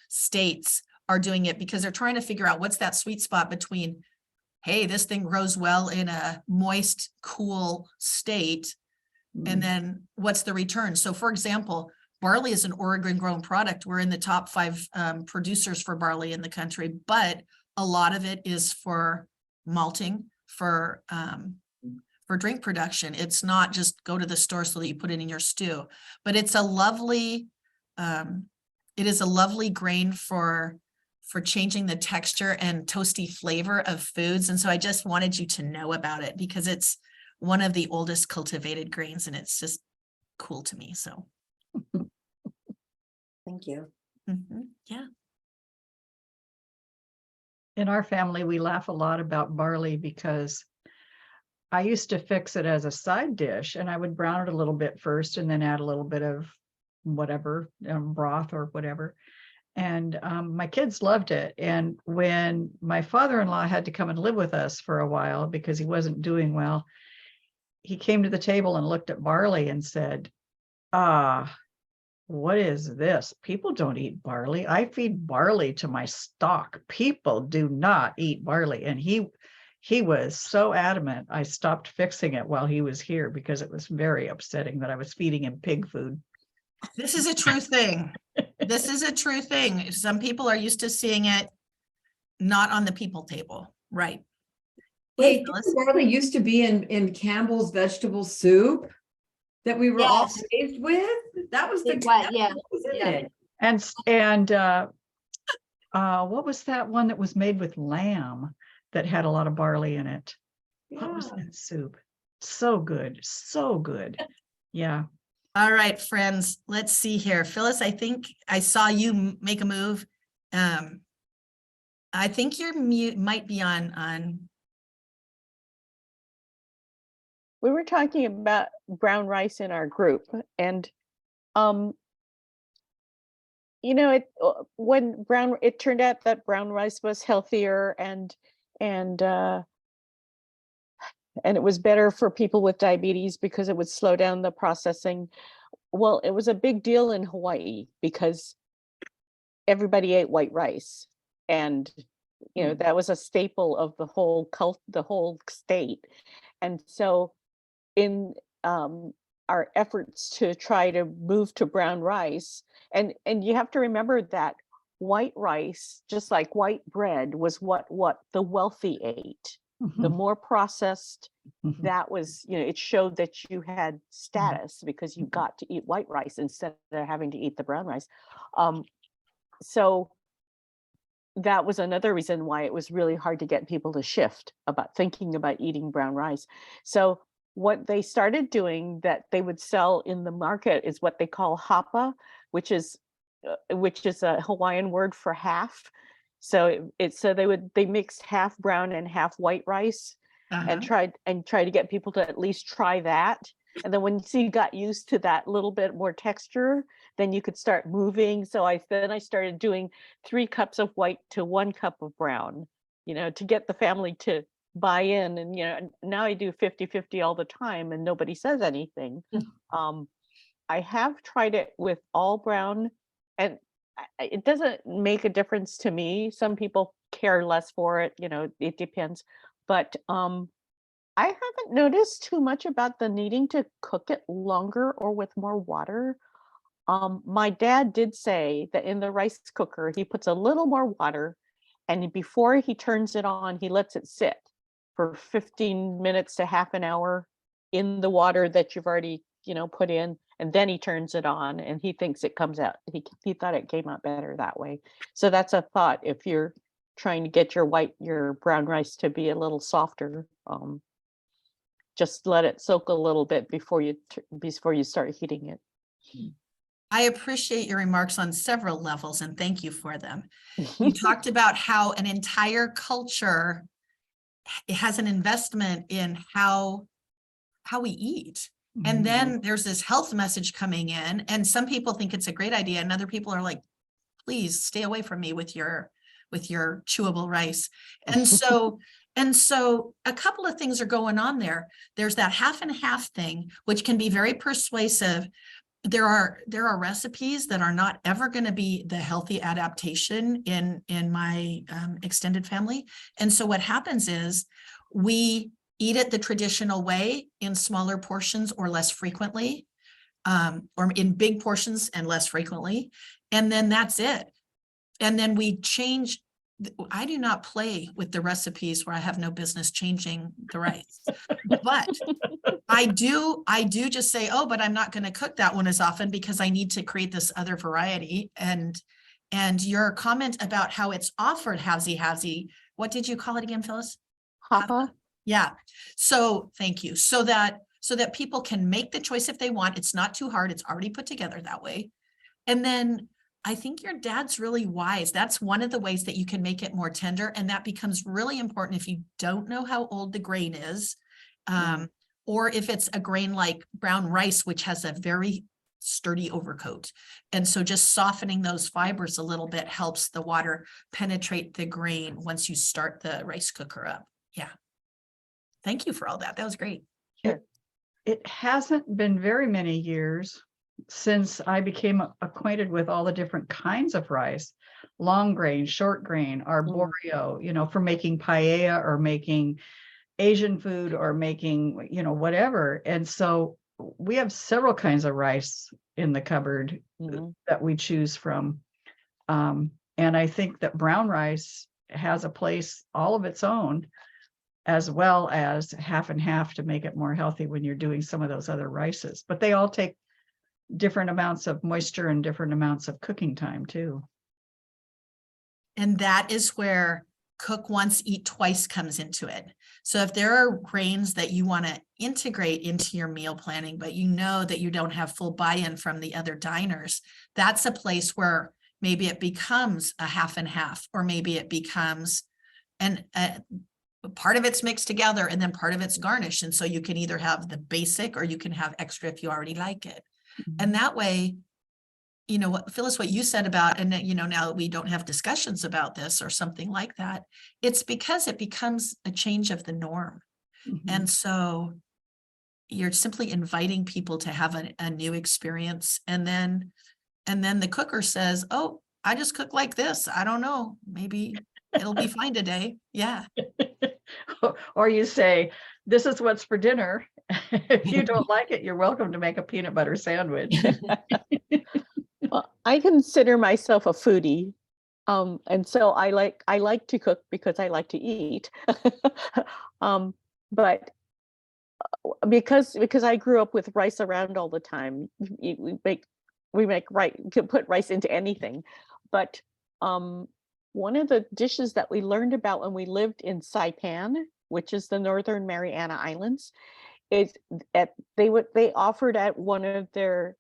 states are doing it because they're trying to figure out what's that sweet spot between, hey, this thing grows well in a moist, cool state, and then what's the return? So for example, barley is an Oregon grown product. We're in the top 5 producers for barley in the country, but a lot of it is for malting, for drink production. It's not just go to the store so that you put it in your stew, but it's a lovely, it is a lovely grain for changing the texture and toasty flavor of foods. And so I just wanted you to know about it because it's one of the oldest cultivated grains and it's just cool to me. So. Thank you. Yeah. In our family, we laugh a lot about barley because I used to fix it as a side dish and I would brown it a little bit first and then add a little bit of whatever, broth or whatever. And my kids loved it. And when my father-in-law had to come and live with us for a while because he wasn't doing well, he came to the table and looked at barley and said, what is this? People don't eat barley. I feed barley to my stock. People do not eat barley. And he was so adamant I stopped fixing it while he was here because it was very upsetting that I was feeding him pig food. This is a true thing. This is a true thing. Some people are used to seeing it not on the people table, right? Hey, Phyllis. barley used to be in Campbell's vegetable soup that we were all Yes. raised with. That was the, It was, that yeah, was in yeah. it. And what was that one that was made with lamb that had a lot of barley in it? What was Yeah. that soup? So good, so good. Yeah. All right, friends, let's see here. Phyllis, I think I saw you make a move. I think your mute might be on. We were talking about brown rice in our group, and you know, it turned out that brown rice was healthier and it was better for people with diabetes because it would slow down the processing. Well, it was a big deal in Hawaii because everybody ate white rice, and you know, that was a staple of the whole state. And so in our efforts to try to move to brown rice, and you have to remember that white rice, just like white bread, was what the wealthy ate. The more processed, that was, you know, it showed that you had status because you got to eat white rice instead of having to eat the brown rice. So that was another reason why it was really hard to get people to shift about thinking about eating brown rice. So what they started doing that they would sell in the market is what they call hapa, which is a Hawaiian word for half. So they mixed half brown and half white rice and tried to get people to at least try that. And then when you got used to that little bit more texture, then you could start moving. So I started doing 3 cups of white to 1 cup of brown, you know, to get the family to buy in. And, you know, now I do 50-50 all the time and nobody says anything. I have tried it with all brown, and it doesn't make a difference to me. Some people care less for it, you know, it depends. But I haven't noticed too much about the needing to cook it longer or with more water. My dad did say that in the rice cooker, he puts a little more water, and before he turns it on, he lets it sit for 15 minutes to half an hour in the water that you've already, you know, put in, and then he turns it on, and he thinks it comes out. He thought it came out better that way. So that's a thought if you're trying to get your brown rice to be a little softer. Just let it soak a little bit before you start heating it. I appreciate your remarks on several levels and thank you for them. You talked about how an entire culture has an investment in how we eat. And then there's this health message coming in, and some people think it's a great idea, and other people are like, please stay away from me with your chewable rice. And so a couple of things are going on there. There's that half and half thing, which can be very persuasive. There are recipes that are not ever going to be the healthy adaptation in my extended family. And so what happens is we eat it the traditional way in smaller portions or less frequently, or in big portions and less frequently. And then that's it. And then we change. I do not play with the recipes where I have no business changing the rice, but I do just say, oh, but I'm not going to cook that one as often because I need to create this other variety. And your comment about how it's offered halvesy, what did you call it again, Phyllis? Hapa. Yeah. So thank you. So that people can make the choice if they want. It's not too hard. It's already put together that way. And then I think your dad's really wise. That's one of the ways that you can make it more tender. And that becomes really important if you don't know how old the grain is. Or if it's a grain like brown rice, which has a very sturdy overcoat. And so just softening those fibers a little bit helps the water penetrate the grain once you start the rice cooker up. Yeah. Thank you for all that. That was great. Sure. It hasn't been very many years since I became acquainted with all the different kinds of rice, long grain, short grain, arborio, you know, for making paella or making Asian food or making, you know, whatever. And so we have several kinds of rice in the cupboard that we choose from. And I think that brown rice has a place all of its own. as well as half and half to make it more healthy when you're doing some of those other rices. But they all take different amounts of moisture and different amounts of cooking time too. And that is where cook once, eat twice comes into it. So if there are grains that you want to integrate into your meal planning, but you know that you don't have full buy-in from the other diners, that's a place where maybe it becomes a half and half, or maybe it becomes part of it's mixed together and then part of it's garnished. And so you can either have the basic or you can have extra if you already like it. And that way, you know, Phyllis, what you said about, and you know, now that we don't have discussions about this or something like that, it's because it becomes a change of the norm. And so you're simply inviting people to have a new experience. And then the cooker says, oh, I just cook like this. I don't know, maybe it'll be fine today. Yeah. Or you say, this is what's for dinner. If you don't like it, you're welcome to make a peanut butter sandwich. Well, I consider myself a foodie. And so I like to cook because I like to eat. But because I grew up with rice around all the time, we make rice, can put rice into anything. But one of the dishes that we learned about when we lived in Saipan, which is the Northern Mariana Islands, is they offered at one of their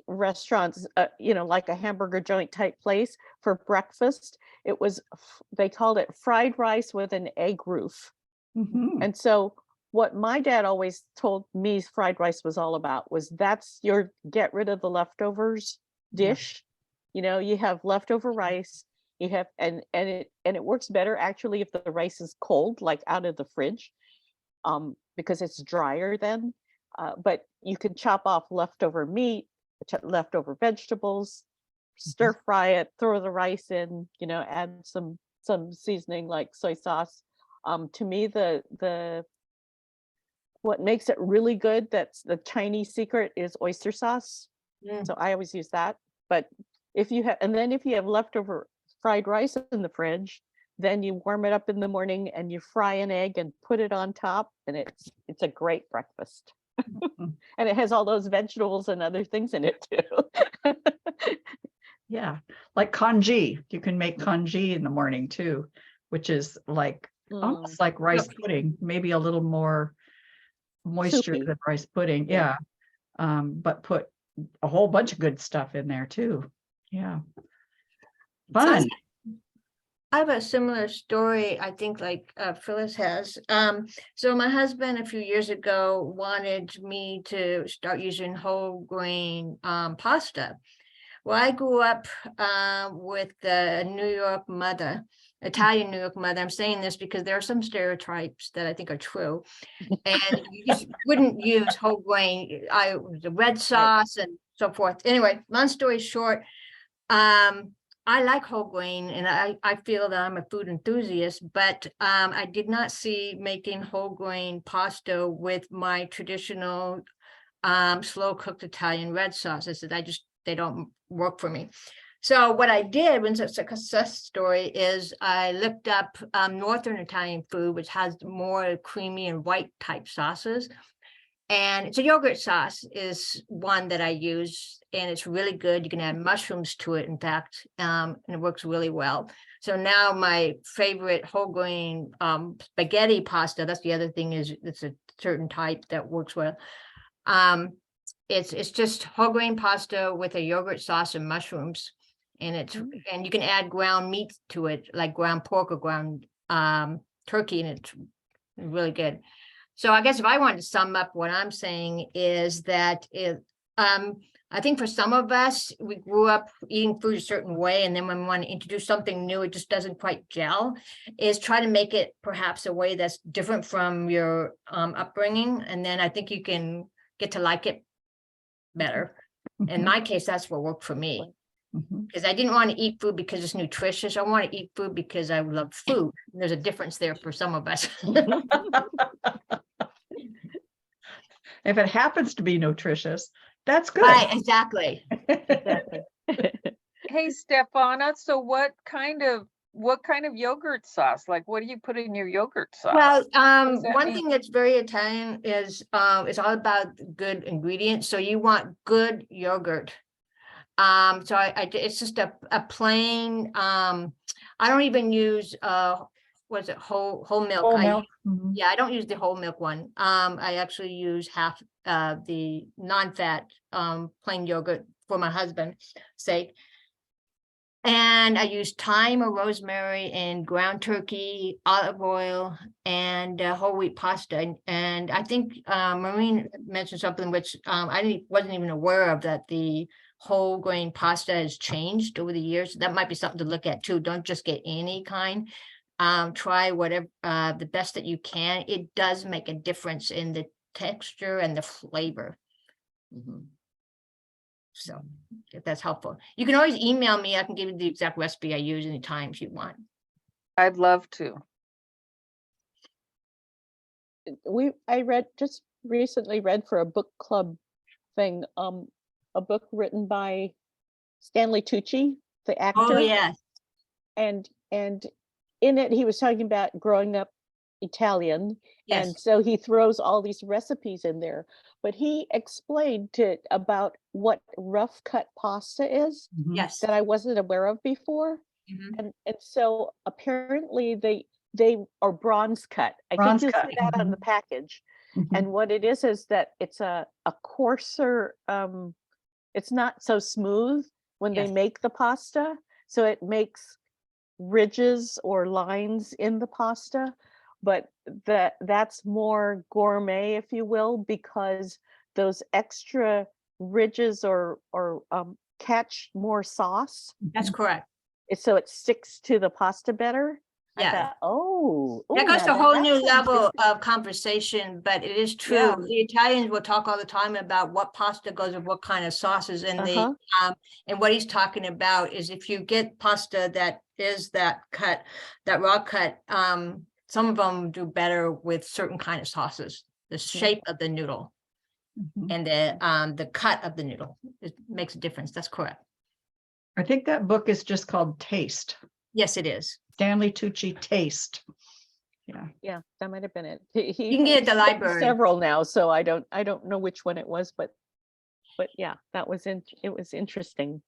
restaurants, you know, like a hamburger joint type place for breakfast. It was, they called it fried rice with an egg roof. And so what my dad always told me fried rice was all about was that's your get rid of the leftovers dish. You know, you have leftover rice, you have, and it works better actually if the rice is cold, like out of the fridge, because it's drier then. But you can chop off leftover meat, leftover vegetables, stir fry it, throw the rice in, you know, add some seasoning like soy sauce. To me, what makes it really good, that's the Chinese secret, is oyster sauce. So I always use that. But if you have, and then if you have leftover fried rice in the fridge, then you warm it up in the morning and you fry an egg and put it on top, and it's a great breakfast. And it has all those vegetables and other things in it too. Yeah, like congee. You can make congee in the morning too, which is like almost like rice pudding, maybe a little more moisture Soupy. than rice pudding. Yeah. But put a whole bunch of good stuff in there too. Yeah. Fun. I have a similar story, I think, like Phyllis has. So my husband a few years ago wanted me to start using whole grain pasta. Well, I grew up with a New York mother, Italian New York mother. I'm saying this because there are some stereotypes that I think are true. And you just wouldn't use whole grain, the red sauce and so forth. Anyway, long story short, I like whole grain, and I feel that I'm a food enthusiast, but I did not see making whole grain pasta with my traditional slow cooked Italian red sauce. I said, they don't work for me. So what I did, when it's a success story, is I looked up Northern Italian food, which has more creamy and white type sauces. And it's a yogurt sauce is one that I use, and it's really good. You can add mushrooms to it, in fact, and it works really well. So now my favorite whole grain spaghetti pasta, that's the other thing, is it's a certain type that works well. It's just whole grain pasta with a yogurt sauce and mushrooms. And and you can add ground meat to it, like ground pork or ground turkey, and it's really good. So I guess if I wanted to sum up what I'm saying is that I think for some of us, we grew up eating food a certain way, and then when we want to introduce something new, it just doesn't quite gel, is try to make it perhaps a way that's different from your upbringing. And then I think you can get to like it better. In my case, that's what worked for me. Because I didn't want to eat food because it's nutritious. I want to eat food because I love food. There's a difference there for some of us. If it happens to be nutritious, that's good. Right, exactly. Hey, Stefana, so what kind of what kind of yogurt sauce? Like, what do you put in your yogurt sauce? Well, does that one mean? thing that's very Italian is it's all about good ingredients. So you want good yogurt. So it's just a plain, I don't even use what's it, whole milk. Whole I milk. Mhm. Yeah, I don't use the whole milk one. I actually use half the non-fat plain yogurt for my husband's sake. And I use thyme or rosemary and ground turkey, olive oil, and whole wheat pasta. And I think Maureen mentioned something which wasn't even aware of, that the whole grain pasta has changed over the years. That might be something to look at too. Don't just get any kind. Try whatever the best that you can. It does make a difference in the texture and the flavor. So if that's helpful, you can always email me. I can give you the exact recipe I use anytime if you want. I'd love to. I just recently read for a book club thing, a book written by Stanley Tucci, the actor. Oh, yes. And in it, he was talking about growing up Italian. Yes. And so he throws all these recipes in there, but he explained about what rough cut pasta is Yes. that I wasn't aware of before. Mhm. And so apparently they are bronze cut. I Bronze think you'll cut, see that on the package. Mhm. And what it is that it's a coarser, it's not so smooth when they Yes. make the pasta. So it makes ridges or lines in the pasta, but that's more gourmet, if you will, because those extra ridges or catch more sauce. That's correct. So it sticks to the pasta better. I Yeah. thought, oh, That goes now to a whole that new sounds level good. of conversation, but it is true. Yeah. The Italians will talk all the time about what pasta goes with what kind of sauces, and and what he's talking about is if you get pasta that is that raw cut, some of them do better with certain kind of sauces, the shape of the noodle and the cut of the noodle. It makes a difference. That's correct. I think that book is just called Taste. Yes, it is. Stanley Tucci, Taste. Yeah. Yeah, that might have been it. You can get it at the has written library. several now, so I don't know which one it was, but yeah, it was interesting.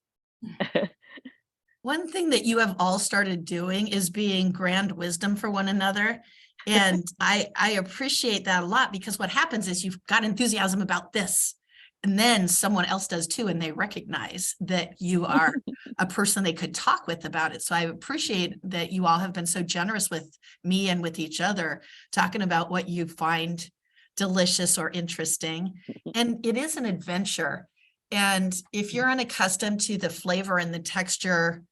One thing that you have all started doing is being grand wisdom for one another. And I appreciate that a lot, because what happens is you've got enthusiasm about this, and then someone else does too, and they recognize that you are a person they could talk with about it. So I appreciate that you all have been so generous with me and with each other, talking about what you find delicious or interesting. And it is an adventure. And if you're unaccustomed to the flavor and the texture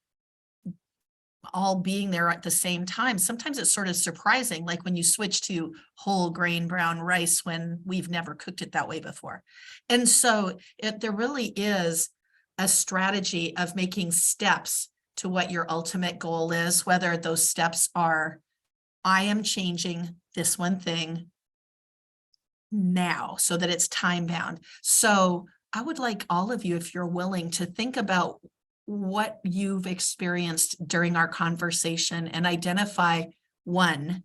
all being there at the same time, sometimes it's sort of surprising, like when you switch to whole grain brown rice when we've never cooked it that way before. And so there really is a strategy of making steps to what your ultimate goal is, whether those steps are, I am changing this one thing now so that it's time bound. So I would like all of you, if you're willing, to think about what you've experienced during our conversation and identify one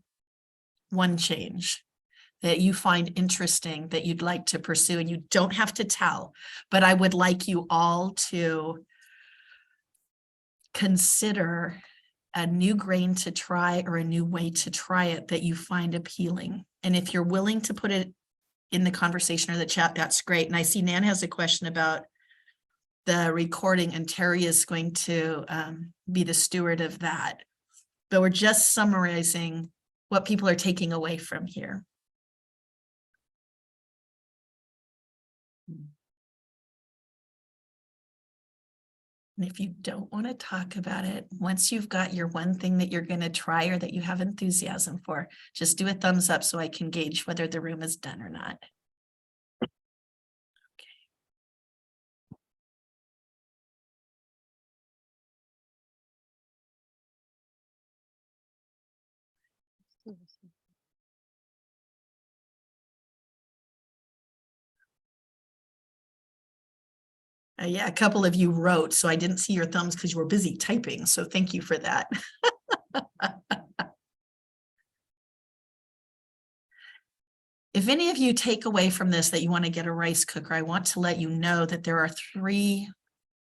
change that you find interesting that you'd like to pursue. And you don't have to tell, but I would like you all to consider a new grain to try or a new way to try it that you find appealing. And if you're willing to put it in the conversation or the chat, that's great. And I see Nan has a question about the recording, and Terry is going to be the steward of that. But we're just summarizing what people are taking away from here. And if you don't want to talk about it, once you've got your one thing that you're going to try or that you have enthusiasm for, just do a thumbs up so I can gauge whether the room is done or not. Yeah, a couple of you wrote, so I didn't see your thumbs because you were busy typing. So thank you for that. If any of you take away from this that you want to get a rice cooker, I want to let you know that there are 3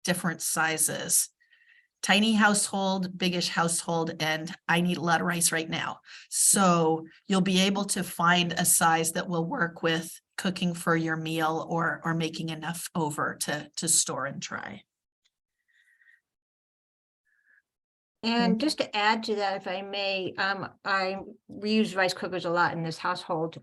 different sizes. Tiny household, biggish household, and I need a lot of rice right now. So you'll be able to find a size that will work with cooking for your meal or making enough over to store and try. And just to add to that, if I may, we use rice cookers a lot in this household.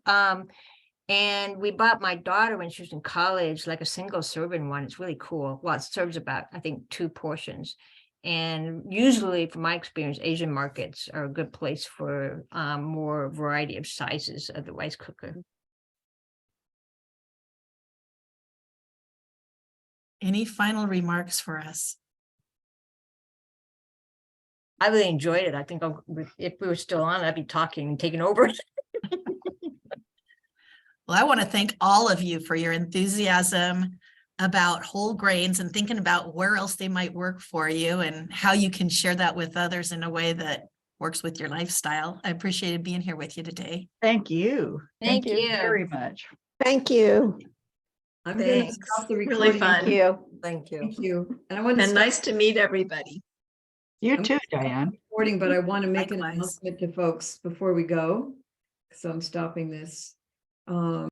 And we bought my daughter when she was in college, like a single serving one. It's really cool. Well, it serves about, I think, 2 portions. And usually, from my experience, Asian markets are a good place for more variety of sizes of the rice cooker. Any final remarks for us? I really enjoyed it. I think if we were still on, I'd be talking and taking over. Well, I want to thank all of you for your enthusiasm about whole grains and thinking about where else they might work for you and how you can share that with others in a way that works with your lifestyle. I appreciated being here with you today. Thank you. Thank you. Very much. Thank you. I'm gonna Thanks. stop the Really recording. fun. Thank you. Thank you. And I want to And stop nice to meet everybody. You I'm too, Diane. the recording, but I want to make an Likewise. announcement to folks before we go. So I'm stopping this.